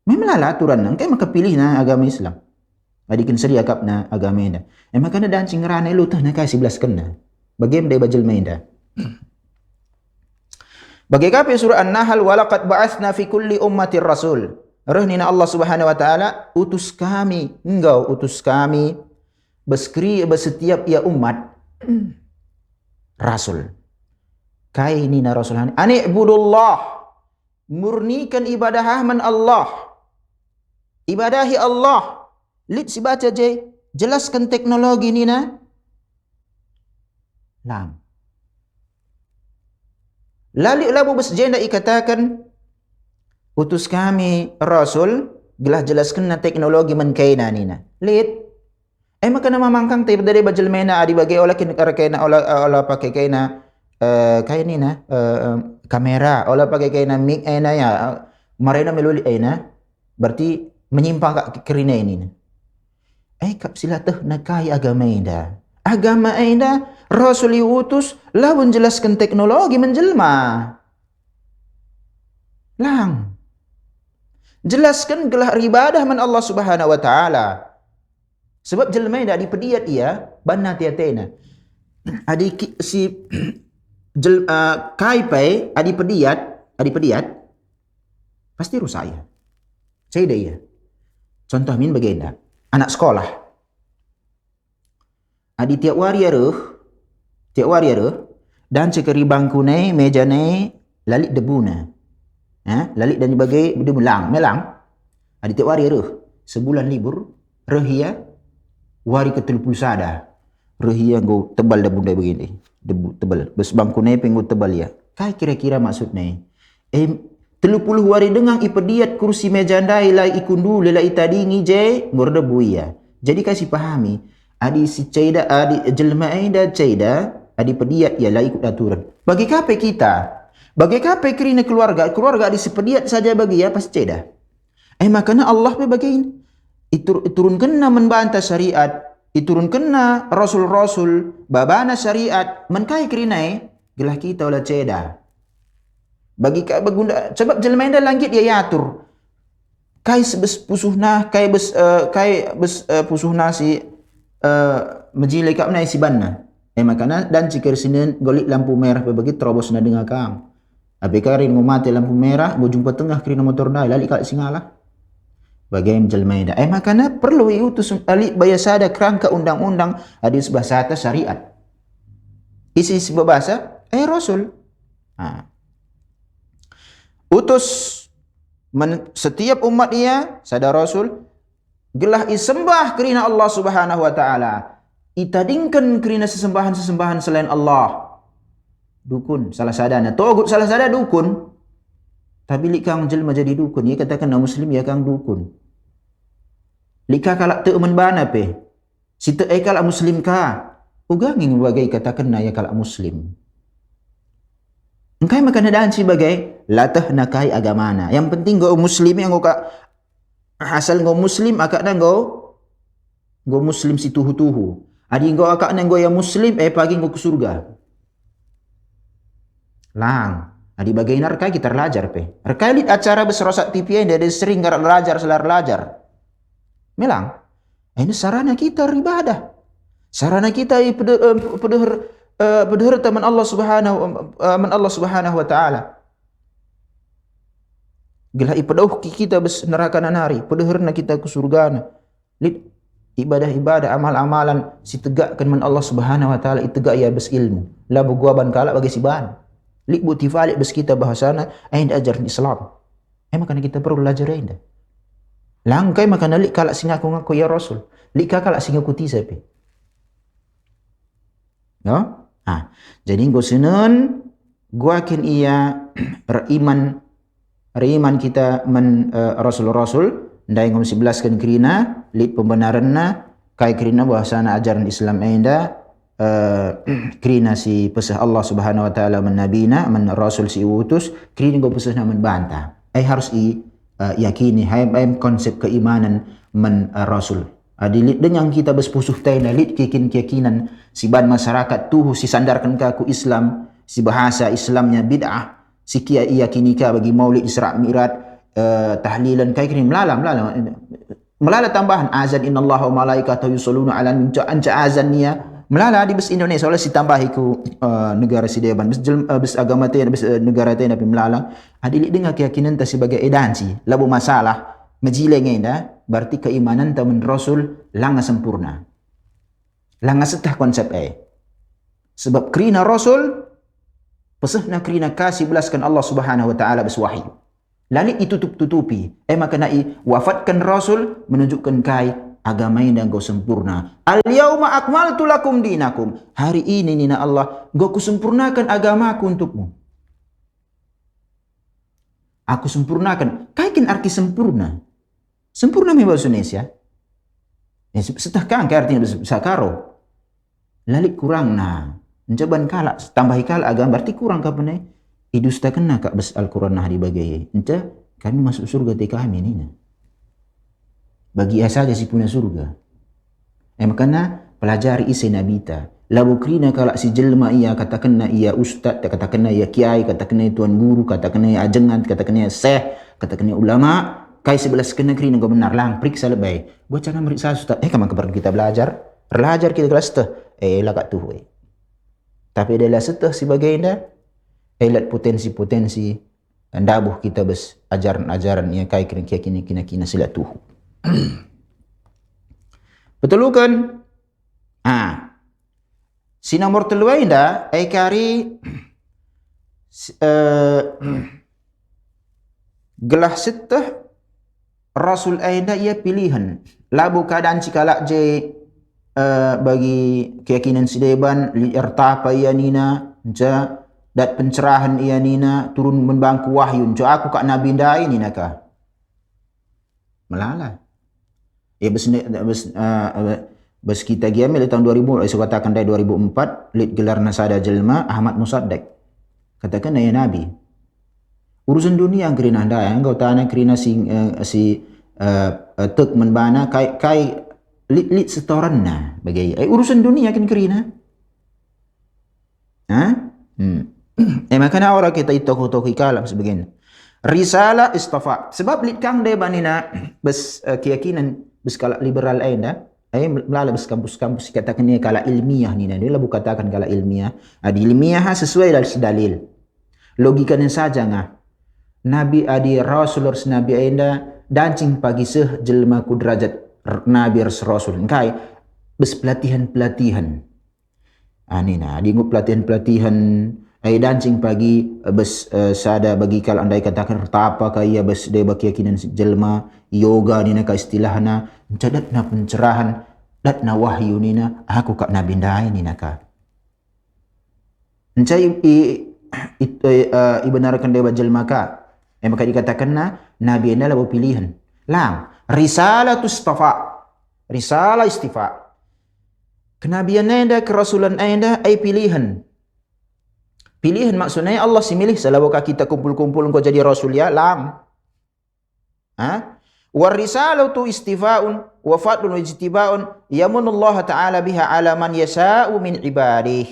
Memanglah aturan nang kay makapilih na agama Islam. Adikin seri akap na agama ina. Makana dancing rana lutah na kasi belaskan na. Bagay day bajal mainda. Bagay kapi surah An-Nahl walaqad ba'atsna fi kulli ummatir rasul. Rahnina Allah Subhanahu wa taala utus kami, engkau utus kami setiap ia umat rasul. Kai ni na rasul ani ibudullah. Murnikan ibadah man Allah. Ibadahi Allah. Lit si baca je. Jelaskan teknologi ni na. Lang. Lalu labu besjenda ikatakan. Utus kami Rasul. Gelah jelaskan na teknologi man kaina ni na. Lit. Maka na mamangkang tayo dari bajal mena. Adi bagay ola kinakarakay na ola pakai kaina. Kaya ni na. Kamera. Ola pakai kaina mic na ya. Marina meluli na. Berarti menyimpang kak kerina ini. Kap sila tuh nakai agama enda. Agama enda Rasul diutus lawan jelaskan teknologi menjelma. Lang. Jelaskan gelah ibadah man Allah Subhanahu wa taala. Sebab jelma enda dipediat ia banna tiatena. Adi si kai pai adi pediat pasti rusak ya. Saya dia. Contoh min bagaimana? Anak sekolah. Adi tiap wari dan cekeri bangku ne, meja ne, lalik debu na. Lalik dan bagai debu melang. Adi tiap wari sebulan libur, rehia, wari ke-30 sada. Rehia go tebal debu dah begini. Debu tebal. Bes bangku ne penggo tebal ya. Kai kira-kira maksudnya? 30 hari dengang ipediat kursi meja ndai la ikundu lela itadingi je ngordebu ya. Jadi kasih pahami adi si caida adi jelma aida caida adi pediat ya la ikut aturan. Bagi kape kita? Bagi kape kerina keluarga adi sepediat saja bagi ya pas caida. Makanya Allah pe bagi iturun kena membantah syariat, iturun kena rasul-rasul babana syariat menkai kerina gelah kita olah caida. Bagi bagunda sebab jelma enda langit dia yatur kai bes pusuhna kai bes pusuhna si majile kap nai si banna makana dan cikir sinen golik lampu merah bagi terobos na dengar kang abe karin mau mati lampu merah mau jumpa tengah kerina motor dai lali kak singala bagaim jelma enda makana perlu utus ali bayasada kerangka undang-undang hadis bahasa syariat isi bahasa rasul utus setiap umat dia sada rasul gelah isembah kerana Allah Subhanahu wa taala, itadingkan kerana sesembahan-sesembahan selain Allah. Dukun salah sadana, togut salah sada dukun. Tapi likang jelma jadi dukun, ia katakan na muslim ya kang dukun. Lika kalak te menbana pe. Si te kalak muslim ka. Uganging bagai katakan na ya kalak muslim. Engkai makan adaan sebagai latah nakai agamana. Yang penting go muslim yang go ka asal go muslim akak dan go muslim si tuhu-tuhu. Adi go akak dan go ya muslim pagi go ke surga. Lang. Adi bagai narkai kita belajar pe. Rekai lit acara besrosak TV dia ada sering garak belajar selar belajar. Melang. Ini sarana kita ibadah. Sarana kita pedher teman Allah Subhanahu wa taala. Gila ipadauh kita bes neraka nanari, pedherna kita ke surga. Lit ibadah-ibadah amal-amalan si tegakkan man Allah Subhanahu wa taala itegak ya bes ilmu. La buguaban kala bagi si ban. Lit buti falik bes kita bahasana ain ajar Islam. Makanya kita perlu belajar indah. Langkai makana lik kalak singa ngaku ya Rasul. Lik kalak singa kuti sapi. No? Jadi go senun gua kin iya reiman kita men Rasul-Rasul ndai ngom 11 kan kerina lit pembenaranna kai kerina bahasana ajaran Islam enda kerina si pesah Allah Subhanahu wa taala men nabina men Rasul si utus kerina go pesah men bantah. Harus yakini hai konsep keimanan men Rasul. Adilit dengan kita bespusuh taina lit keyakinan si ban masyarakat tuh si sandarkan kaku Islam si bahasa Islamnya bid'ah si kia yakini ka bagi Maulid Isra Mi'raj tahlilan kai kirim melala tambahan azan innallaha wa malaikatahu yusholluna 'alan nabi anja azan niya melala di bes Indonesia oleh si tambahi ku negara si deban bes agama teh bes negara teh tapi melala adilit dengan keyakinan ta sebagai edansi labu masalah majileng enda berarti keimanan teman Rasul langa sempurna. Langa setah konsep sebab kerina Rasul pesahna kerina kasih belaskan Allah Subhanahu wa taala beswahyu. Lalu ditutup-tutupi. Maka nai wafatkan Rasul menunjukkan kai agama yang go sempurna. Al-yauma akmaltu lakum dinakum. Hari ini nina Allah go kusempurnakan agamaku untukmu. Aku sempurnakan. Kaikin arti sempurna. Sempurna memang bahasa Indonesia. Setah kan artinya sakaro. Lalik kurang nah. Mencoban kalak tambahi kalak agama berarti kurang kapan idusta kena kak bes Al-Quran nah dibagai. Enta kami masuk surga te kami ni. Bagi saja si punya surga. Makanya pelajari isi nabita. Labu krina kalak si jelma ia katakan ia ustad, katakan ia kiai, katakan ia tuan guru, katakan ia ajengan, katakan ia syekh, katakan ia ulama. Kai 11 kena kerina kau benar lang periksa lebay. Buat jangan meriksa ustaz. Kamu keperlu kita belajar kita kelas tu. Lakat tu. Tapi adalah setah sebagai anda. Lat potensi-potensi ndabuh kita bes ajaran-ajaran yang kai kina silat tu. Betul kan? Si nomor telua anda kari gelah setah Rasul aida ia pilihan. Labu keadaan cikalak je bagi keyakinan sideban li'irtapa ia nina ja dat pencerahan ia nina turun membangku wahyu jo aku kak nabi ndai nina ka. Melala. Bes kita giamil tahun 2000 saya katakan dari 2004 lit gelar nasada jelma Ahmad Musaddiq. Katakan ya nabi. Urusan dunia yang kerina anda yang kau tanah kerina si tek menbana kai lit setoran nah bagi urusan dunia kan kerina. Makanya orang kita itu tokoh kalam sebagainya. Risalah istafa sebab lit kang de banina bes keyakinan bes kala liberal anda melala bes kampus-kampus katakan ni kala ilmiah ni dia labu katakan kala ilmiah. Adi ilmiah sesuai dari dalil. Logikanya saja ngah. Nabi adi Rasul Nabi enda dancing pagi seh jelma ku derajat Nabi Rasul kai bes pelatihan-pelatihan. Nina di pelatihan-pelatihan Ai dancing pagi bes sada bagi kalau andai katakan tapa ka ia bes de keyakinan jelma yoga ni ka istilahna cadat na pencerahan dat na wahyu nina aku kak nabi ndai ni naka encai ibenarkan dewa jelma ka maka dikatakan na nabi adalah pilihan lang risalah istifa kenabian anda kerasulan anda ai pilihan maksudnya Allah si milih selawaka kita kumpul-kumpul engkau jadi rasul ya lang war risalatu istifaun wa fadlun wa ijtibaun yamunullah ta'ala biha ala man yasha'u min ibadih.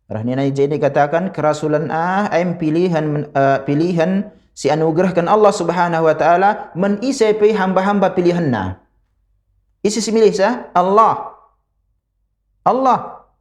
Rahnina jadi katakan kerasulan ay pilihan si anugerahkan Allah Subhanahu wa taala menisai hamba-hamba pilihanna. Isi si milih sa Allah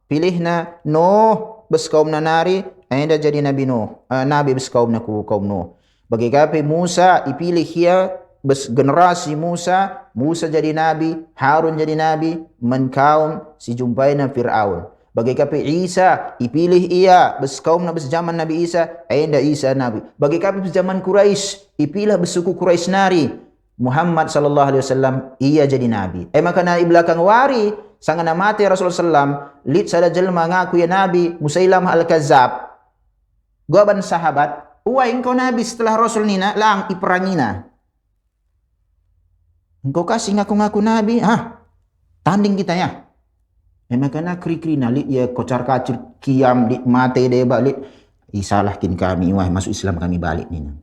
pilihna Nuh bes kaum nari anda jadi Nabi Nuh nabi bes kaum Nuh. Bagi kape Musa ipilih ia bes generasi Musa jadi nabi, Harun jadi nabi, menkaum si jumpaina Fir'aun. Bagi kape Isa ipilih ia bes kaum bes zaman Nabi Isa, enda Isa nabi. Bagi kape bes zaman Quraisy ipilah bes suku Quraisy nari, Muhammad sallallahu alaihi wasallam ia jadi nabi. Maka na belakang wari sangana mati Rasulullah sallam lid sada jelma ngaku ya nabi Musailamah al-Kazzab. Gua ban sahabat, "Uai engkau nabi setelah Rasul nina lang iperangina." Engkau kasih ngaku-ngaku nabi, tanding kita ya. Maka na kri-kri nalit ya kocar-kacir kiam di mate de balik. Isalahkin kami, wah masuk Islam kami balik nina.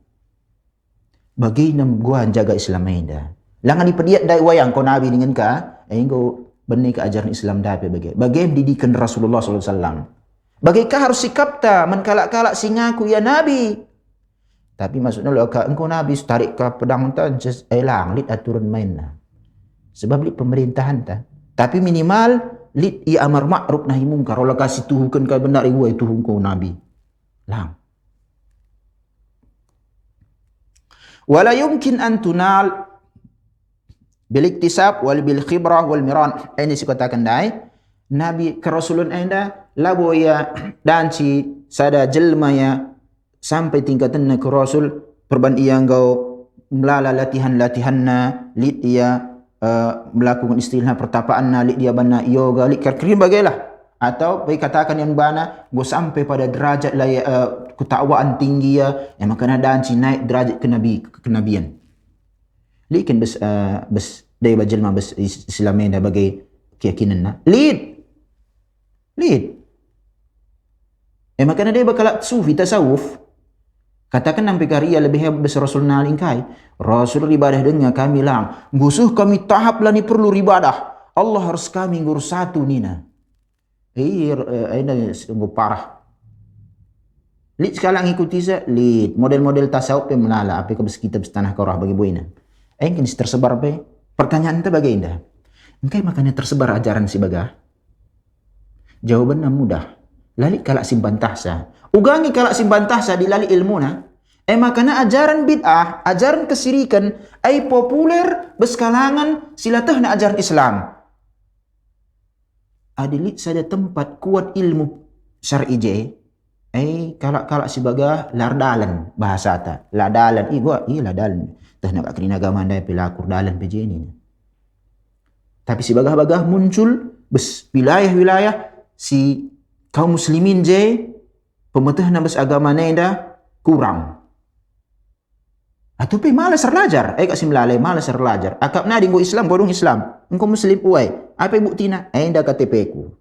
Bagi nam gua jaga Islam enda. Langan dipediat dai wayang kau nabi dengan ka, engkau benih ke ajaran Islam dape bagi didikan Rasulullah sallallahu alaihi wasallam. Bagaikah harus sikap ta menkalak-kalak singaku ya nabi. Tapi maksudnya lo engkau nabi tarik ke pedang tan elang lit aturan main lah. Sebab lit pemerintahan ta. Tapi minimal lit ia amar ma'ruf nahi mungkar. Kalau kasih tuhukan ka benar ibu itu engkau nabi. Lang. Wala yumkin an tunal bil iktisab wal bil khibrah wal miran. Ini sikatakan dai nabi kerasulan anda labo ya danci sada jelma ya sampai tingkatan ke rasul perban ia engkau melala latihan-latihanna lit dia melakukan istilah pertapaan na lit dia bana yoga lit kerkrim bagailah atau baik katakan yang bana go sampai pada derajat ketakwaan tinggi ya maka na danci naik derajat kenabian likin bes dai bajelma bes Islamena bagai keyakinan na lit maka dia bakal sufi tasawuf katakan nampi karya lebih hebat besar Rasul nalingkai Rasul ibadah dengan kami lang gusuh kami tahap lah ni perlu ibadah Allah harus kami ngurus satu nina ini sungguh parah lid sekarang ikuti sa lid model-model tasawuf yang melala apa ke kitab tanah korah bagi buina kini tersebar pe pertanyaan itu bagaimana engkai makanya tersebar ajaran si bagah jawabannya mudah lali kalak simpan tahsa ugangi kalak simpan tahsa di lali ilmu na makana ajaran bid'ah ajaran kesirikan ay populer beskalangan silatah na ajaran Islam adilit saja tempat kuat ilmu syar'i je kalak si bagah lardalan bahasa ta ladalan ladalan tah nak akrina agama ndai pelakur dalan peje ni tapi si bagah-bagah muncul bes wilayah-wilayah si kaum muslimin je pemetah nambas agama nenda kurang atau pe malas terlajar kasih melalai malas terlajar akap na dinggo Islam godong Islam engkau muslim uai apa buktina enda KTP ku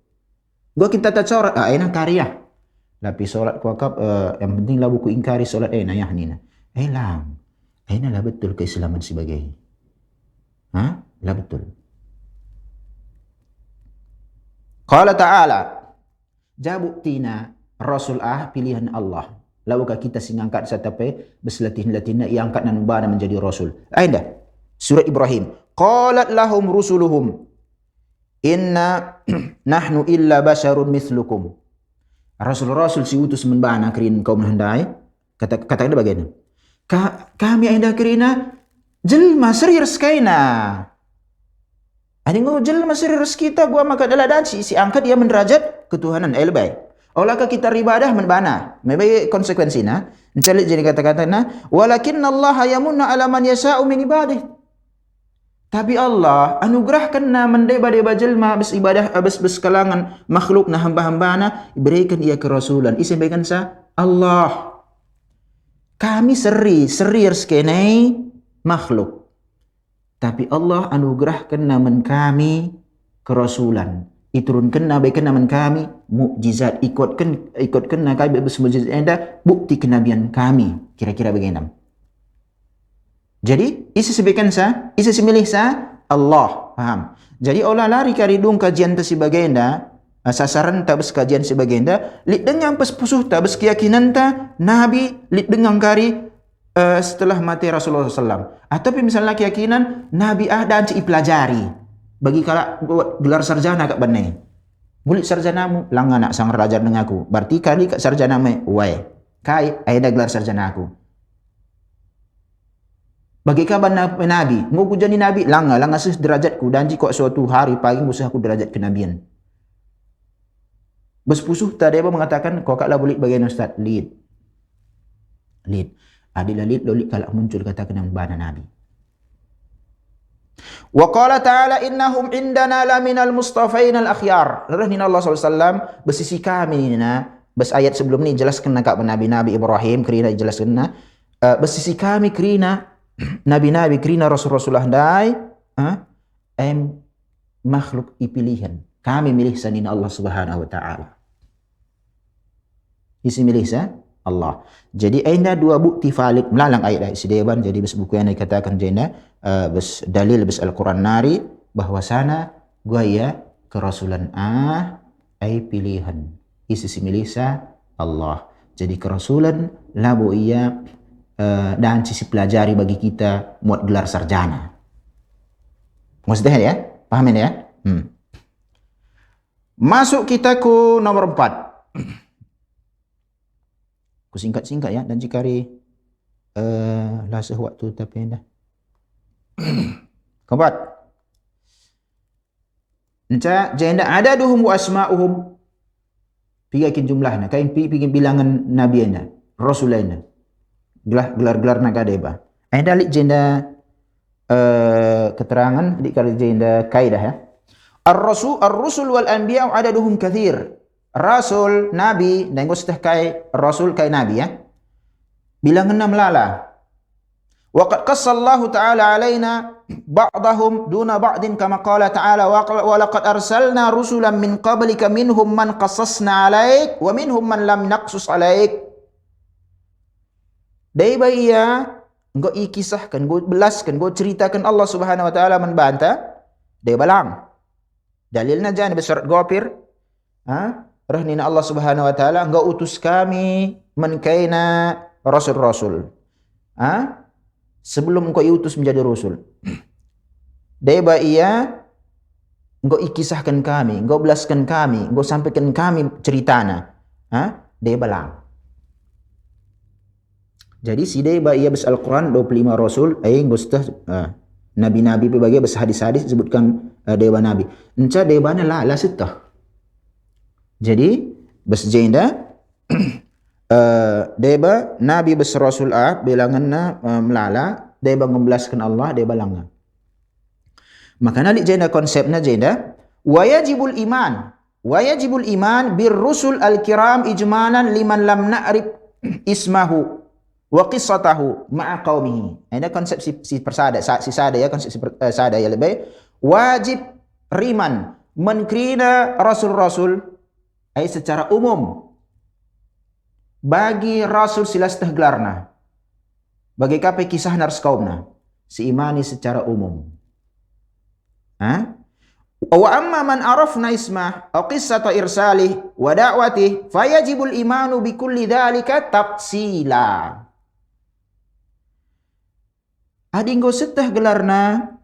gua kita tacorat ena karya tapi solat ku akap yang penting lah buku ingkari solat nayah nina lang ena lah betul keislaman sebagai lah betul qala ta'ala jabuktina Rasul pilihan Allah. Laukah kita singangkat satape beslatin-latinna ia angkat nan bana menjadi Rasul. Ainda surat Ibrahim. Qalat lahum rusuluhum inna nahnu illa basharun mithlukum. Rasul-rasul si utus membana kerin kaum handai kata ada bagaimana? Kami ainda kerina jelma serir skaina. Ada ngo jelma serir kita gua maka adalah dan si angkat dia menderajat ketuhanan lebay. Olahkah kita ibadah menbana? Memang konsekuensi na. Mencari jadi kata-kata na. Walakinna Allah yamunna ala man yasha'u min ibadih. Tapi Allah anugerahkan na mendeba-deba jelma bes ibadah bes kalangan makhluk na hamba-hamba na berikan ia kerasulan. Isampaikan sa Allah. Kami seri reskenai makhluk. Tapi Allah anugerahkan na men kami kerasulan. Iturunkan na baikan na men kami mukjizat, ikutkan na kami bes mukjizat anda bukti kenabian kami. Kira-kira bagaimana? Jadi, isi sebagian isi semilih Allah. Faham? Jadi, olah lari karidung kajian tersebagainya, sasaran tabes kajian sebagainya, lit dengan pespusuh tabes keyakinan ta, Nabi, lit dengan kari setelah mati Rasulullah SAW. Atau misalnya keyakinan, Nabi dan pelajari. Bagi kala gelar sarjana kat benai. Bulit sarjanamu, lang anak sang raja dengan aku. Berarti kali kat sarjana me, wai. Kai, ada gelar sarjana aku. Bagi kabar Nabi, mau jadi Nabi, langa sih derajatku dan jika suatu hari pagi musuh aku derajat kenabian. Bespusuh tadi apa mengatakan kau kaklah boleh bagian Ustaz lead. Adilah lead lolik kalau muncul kata kenang bana Nabi. Wa qala ta'ala innahum indana la minal mustafain al akhyar. Lalu Allah SAW bersisi kami bes ayat sebelum ni jelaskan nak Nabi Ibrahim kerina jelaskan bersisi kami kerina Nabi-nabi kerina Rasul-Rasulullah dai makhluk ipilihan. Kami milih sanina Allah Subhanahu wa taala. Isi milih Allah. Jadi ada dua bukti valid melalang ayat sedeban jadi bes buku yang dikatakan jena bes dalil bes Al-Quran nari bahwa sana gua ya kerasulan ai pilihan. Isi milih Allah. Jadi kerasulan labu ia dan sisi pelajari bagi kita muat gelar sarjana. Maksudnya ya? Pahamin ya? Masuk kita ke nomor 4. Ku singkat-singkat ya dan jikari lasah waktu tapi dah. Keempat. Enca jenda ada duhum wa asma'uhum. Pigakin jumlahnya, kain pigin bilangan nabiina, rasulina. Gelar-gelar naga deba. Ada lik jenda keterangan di kali jenda kaidah ya. Ar-rusul wal anbiya adaduhum kathir. Rasul, nabi dan gustah kai rasul kai nabi ya. Bilangan melala. Wa qad qassallahu ta'ala alaina ba'dahum duna ba'din kama qala ta'ala wa laqad arsalna rusulan min qablika minhum man qassasna 'alaik wa minhum man lam naqsus 'alaik. Dari ia engkau ikisahkan, engkau belaskan, engkau ceritakan Allah Subhanahu wa taala membantah dia balang. Dalilnya jangan bersurat Ghafir. Rahnina Allah Subhanahu wa taala engkau utus kami menkaina rasul-rasul. Sebelum engkau diutus menjadi rasul. Dia ia engkau ikisahkan kami, engkau belaskan kami, engkau sampaikan kami ceritana. Dia balang. Jadi sidai ia bes Al-Quran 25 Rasul gustah nabi-nabi berbagai bes hadis-hadis disebutkan dewa nabi. Enca debana la sitah. Jadi bes jenda deba nabi bes Rasul bilanganna melala deba ngembelaskan Allah deba langa. Maka nalik jenda konsepnya jenda wajibul iman bir rusul al-kiram ijmanan liman lam na'rif ismahu wa qissatahu ma'a qaumihi. Ada konsep si persada ya konsep sada ya lebih wajib riman menkrina rasul-rasul secara umum bagi rasul silastah gelarna bagi kape kisah nars kaumna seimani secara umum. Wa amma man arafna ismah aw qissata irsalih wa da'watih fayajibul imanu bi kulli dhalika tafsila. Adinggo setah gelarna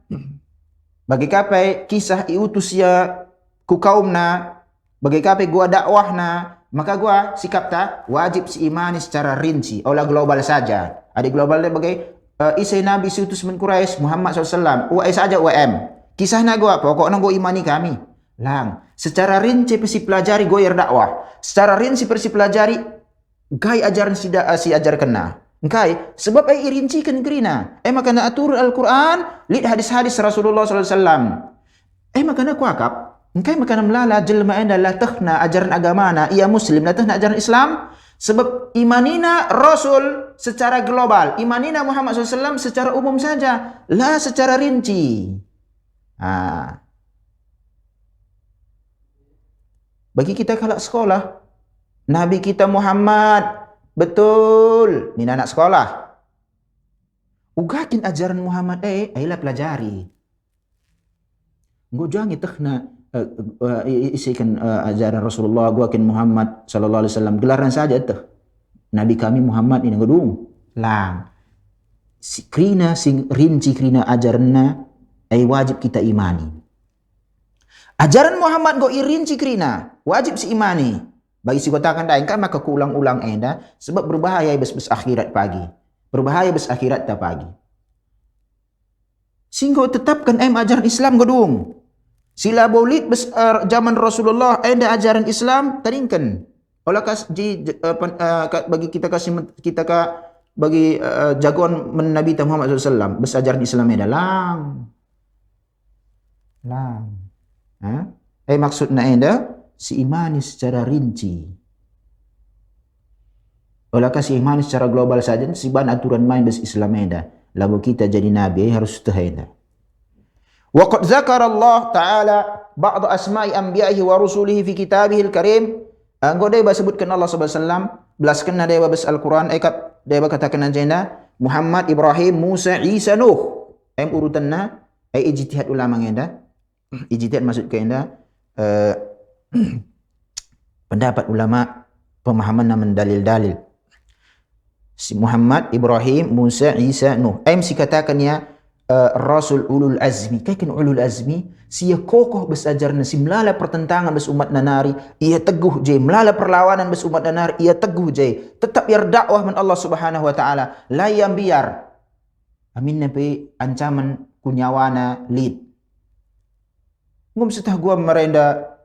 bagi kapai kisah iutusya ku kaumna bagi kapai gua dakwahna maka gua sikap ta wajib si imani secara rinci olah global saja. Ada globalnya bagai isai nabi siutus men Quraisy Muhammad SAW saja UM kisahna gua pokoknya gua imani kami lang secara rinci persi pelajari goyer dakwah, secara rinci persi pelajari gai ajaran si ajar kena. Engkai sebab ai rincikan kerina. Makana atur Al-Quran, lid hadis-hadis Rasulullah sallallahu alaihi wasallam. Makana kuakap, engkai makana melala jelma enda la takhna ajaran agamana, ia muslim la takhna ajaran Islam. Sebab imanina Rasul secara global, imanina Muhammad SAW secara umum saja, lah secara rinci. Bagi kita kalau sekolah, Nabi kita Muhammad, betul, ni anak sekolah. Ugakin ajaran Muhammad, ayolah pelajari. Gua jangan takhna isikan ajaran Rasulullah, gua akin Muhammad sallallahu alaihi wasallam gelaran saja tu. Nabi kami Muhammad ini gedung lang. Krina sing rinci krina ajaranna ai wajib kita imani. Ajaran Muhammad go irinci krina wajib si imani. Bagi si kotakan daing kan maka kuulang-ulang enda sebab berbahaya bes akhirat pagi. Berbahaya bes akhirat ta pagi. Singgo tetapkan ajaran Islam gedung. Sila bolid zaman Rasulullah ada ajaran Islam taringkan. Olah bagi kita kasih kita bagi jagoan Nabi Muhammad SAW besajaran Islam dalam. Maksudnya ada si imani secara rinci. Olah kasih imani secara global saja si ban aturan main bes Islam ada. Lalu kita jadi nabi harus tahenda. Wa qad zakara Allah Ta'ala ba'd asma'i anbiya'ihi wa rusulihi fi kitabihil karim. Anggo dia sebutkan Allah Subhanahu wa taala belaskan dia bas Al-Quran dia katakan anjena Muhammad, Ibrahim, Musa, Isa, Nuh. Urutanna ijtihad ulama ngenda. Ijtihad maksud ke enda pendapat ulama pemahaman naman dalil-dalil. Si Muhammad, Ibrahim, Musa, Isa, Nuh. Si katakan ya Rasul ulul azmi. Kaikan ulul azmi sia kokoh besajarna si melala pertentangan bes umat nanari ia teguh je, melala perlawanan bes umat nanari ia teguh je, tetap biar dakwah man Allah Subhanahu wa taala layam biar amin nabi ancaman kunyawana lid ngum setah gua merenda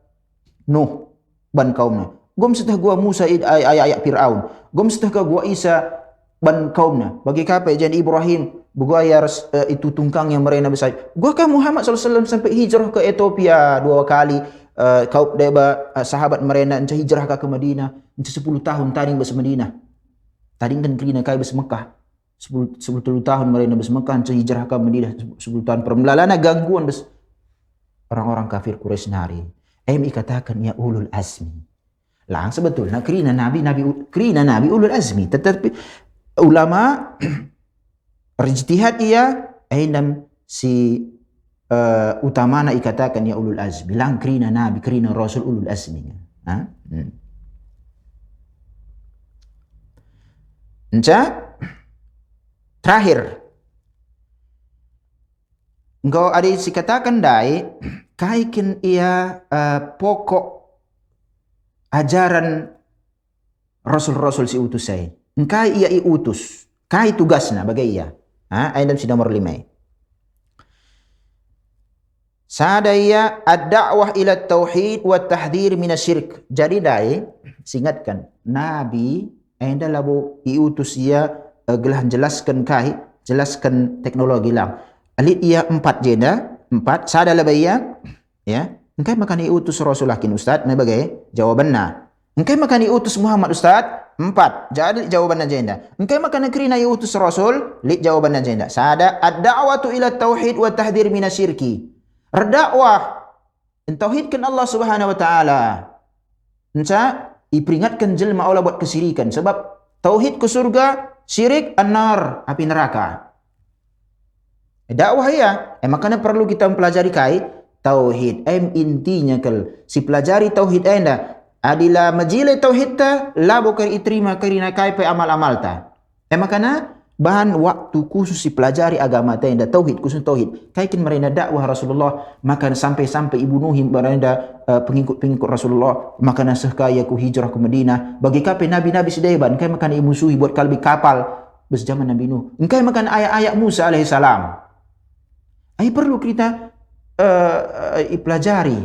Nuh ban kaumna, gum setah gua Musa ayat Firaun, gum setah gua Isa ban kaumna. Bagi kapai jan Ibrahim bugayar itu tungkang yang merena besar. Gua kan Muhammad SAW sampai hijrah ke Ethiopia 2 kali. Kau deba sahabat mereka encah hijrah ke Madinah encah 10 tahun taring bes Madinah. Taring kan kerina kai bes Mekah. 10 tahun mereka bes Mekah encah hijrah ke Madinah 10 tahun permelalana gangguan bes orang-orang kafir Quraisy nari. Katakan ya ulul azmi. Lang sebetulnya kerina nabi ulul azmi, tetapi ulama ijtihad ia ainam si utamana ikatakan ya ulul azmi lang kerina nabi kerina rasul ulul azmi. Terakhir engkau ada si katakan dai kaikin ia pokok ajaran rasul-rasul si utus saya. Engkai ia utus, kai tugasna bagai ia. Ayat si nomor 5. Sada ia ad-da'wah ila tauhid wa tahdhir min asy-syirk. Jadi dai singatkan nabi enda labu iutus ia gelah jelaskan jelaskan teknologi lang. Alit ia 4 jeda, 4 sada labaya ya. Engkai makan iutus rasul lakin ustaz na bagai jawabanna. Engkai makan iutus Muhammad ustaz 4. Jadi jawaban agenda. Engkai makan kerina iutus rasul, li jawaban agenda. Sada ad-da'watu ila tauhid wa tahdhir min asyirki. Berdakwah tauhidkan Allah Subhanahu wa taala. Enca iperingatkan jelma Allah buat kesirikan sebab tauhid ke surga, syirik an-nar, api neraka. Dakwah ya, makanya perlu kita mempelajari kai tauhid. Intinya si pelajari tauhid anda adila majile tauhid ta la bukan iterima kerina kai pe amal-amal ta. Makana bahan waktu khusus si pelajari agama ta anda tauhid khusus tauhid. Kaikin mereka dakwah Rasulullah maka sampai ibu Nuhin beranda pengikut Rasulullah maka sehkaya ku hijrah ke Madinah bagi kape nabi-nabi sedaiban kai makan musuhi buat kalbi kapal bes zaman Nabi Nuh. Engkai makan ayat-ayat Musa alaihi salam. Perlu kita pelajari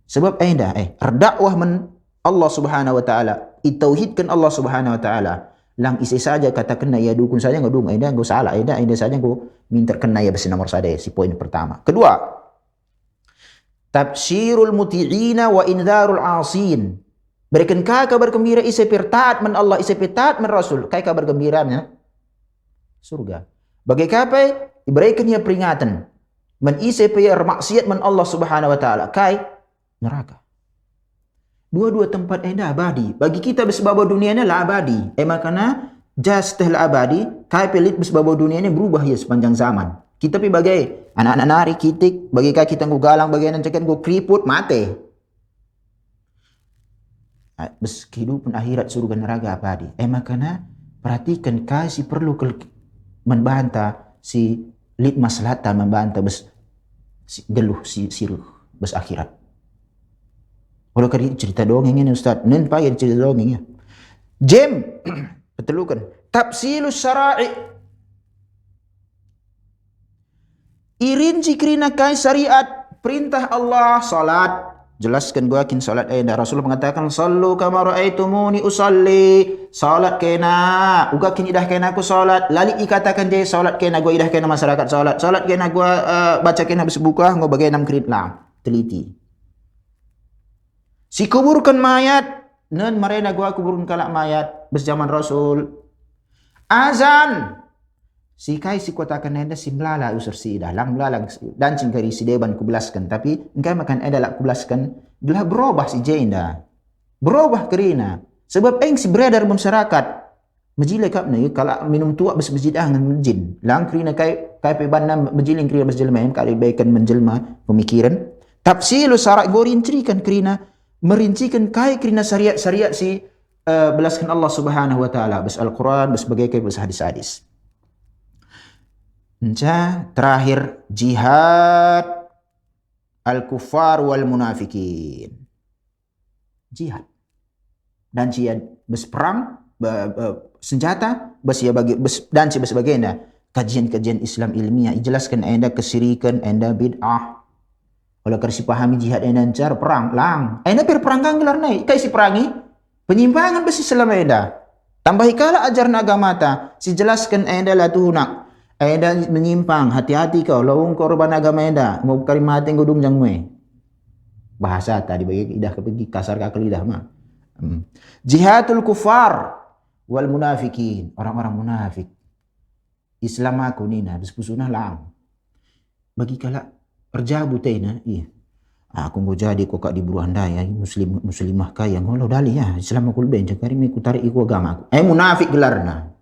Sebab enda berdakwah men Allah Subhanahu wa taala, itauhidkan Allah Subhanahu wa taala. Lang isi saja kata kena ya dukun saja ngadung enda go salah enda saja go minta kena ya besi nomor sada si poin pertama. Kedua, tafsirul muti'ina wa indharul asin. Berikan kabar gembira isi pertaat men Allah, isi pertaat men Rasul. Kai kabar gembiranya surga. Bagi kapai diberikan ia peringatan men isi maksiat men Allah Subhanahu wa taala, kai neraka. Dua-dua tempat enda abadi. Bagi kita bersebab dunia ini lah abadi. Makana jastah lah abadi, kai pelit bersebab dunia ini berubah ya sepanjang zaman. Kita pi bagai anak-anak nari kitik, bagi kai kita galang, bagi anak cekan go kriput mati. Bes kehidupan akhirat surga neraka abadi. Makana perhatikan kai si perlu membantah si lid maslahatan, membantah bes si geluh si siruh bes akhirat. Kalau kali cerita dongeng ini Ustaz, nen payah cerita dongeng ya. Jem, betelukan. Tafsilus syara'i. Irinci kerina kai syariat perintah Allah salat. Jelaskan gua kin salat ayat Rasul mengatakan sallu kama raaitumuni usalli. Salat kena, uga kin idah kena aku salat. Lali ikatakan je salat kena gua idah kena masyarakat salat. Salat kena gua baca kena bersebuka gua bagai 6 krit lang. Teliti. Si kuburkan mayat, nen marena gua kuburkan kalak mayat berzaman Rasul. Azan. Si kai si kotakan enda si melala usur si dah lang melala dan cingkari si deban kubelaskan, tapi engkai makan enda lak kubelaskan gelah berubah si jenda. Berubah kerina. Sebab eng si beredar masyarakat. Majile kap na kalau minum tua bes masjid dengan menjin. Lang kerina kai pebanna majiling kerina berjelma kali baikan menjelma pemikiran. Tafsilu syarat gorin cerikan kerina merincikan kai kerina syariat si belaskan Allah Subhanahu wa taala bes Al-Quran bes sebagai bes hadis-hadis. Terakhir jihad al-kuffar wal munafikin. Jihad dan jihad bes perang senjata bes ya bagi bes dan si bes sebagainya. Kajian-kajian Islam ilmiah jelaskan anda kesyirikan, anda bid'ah. Kalau kasi pahami jihad enda cara perang lang. Enda perang kang gelar naik. Kai si perangi penyimpangan besi selama enda. Tambahi kala ajaran agama ta si jelaskan enda la tuhunak. Enda menyimpang, hati-hati kau lawung korban agama enda. Mau kari mati ngudung jang mue. Bahasa tadi bagi idah kepegi kasar ka lidah mah. Jihadul kufar wal munafikin. Orang-orang munafik. Islam aku nina bespusunah lang. Bagi kala Erjabu tena, aku mau jadi kok kak di Buruanda ya muslimah kaya ngolo dali ya Islam aku lebih cakari me kutarik iku agama aku. Munafik gelarna.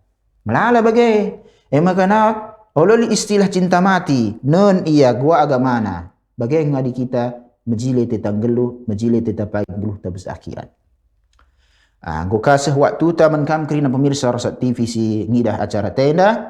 Melala bagai. Makana ololi istilah cinta mati. Non iya gua agamana. Bagai ngadi kita majile tetang geluh, majile tetapai geluh tabes akhirat. Gua kasih waktu taman kam kerina pemirsa Rosat TV si ngidah acara tenda.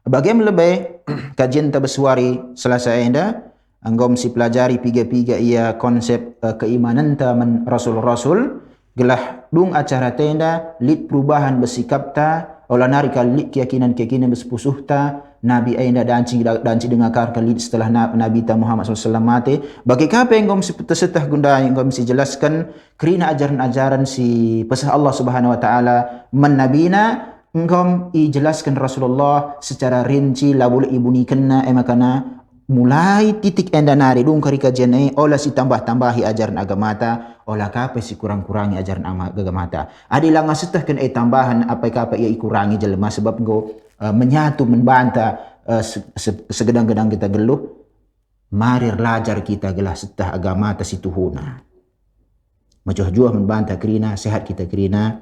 Bagaimana lebih kajian tabeswari selasa enda. Anggom si pelajari piga-piga ia konsep keimanan taman Rasul-Rasul gelah dung acara tenda lid perubahan bersikap ta olah narika lid keyakinan-keyakinan bersepusuh ta Nabi aina danci dengarkan lid setelah Nabi ta Muhammad SAW mati bagi kape anggom si peserta gunda anggom si jelaskan kerina ajaran-ajaran si pesah Allah Subhanahu wa taala menabina anggom i jelaskan Rasulullah secara rinci la boleh ibunikanna makana mulai titik enda nari dung kari kajian olah si tambah-tambahi ajaran agama ta olah kape si kurang-kurangi ajaran agama ta adilah ngasetah kan tambahan apa kape ia ikurangi jelema sebab go menyatu membantah segedang-gedang kita geluh marir lajar kita gelah setah agama ta si tuhuna majuh-juh membantah kerina sehat kita kerina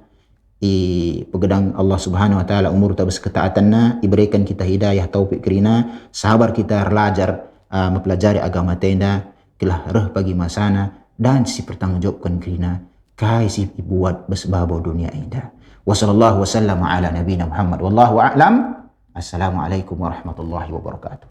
pegedang Allah Subhanahu wa taala umur tabas ketaatanna diberikan kita hidayah taufik kerina sabar kita belajar mempelajari agama tenda kelah reh bagi masana dan si pertanggungjawabkan kerina kai si buat besbabo dunia indah wa sallallahu wasallam ala nabiyina Muhammad wallahu a'lam. Assalamualaikum warahmatullahi wabarakatuh.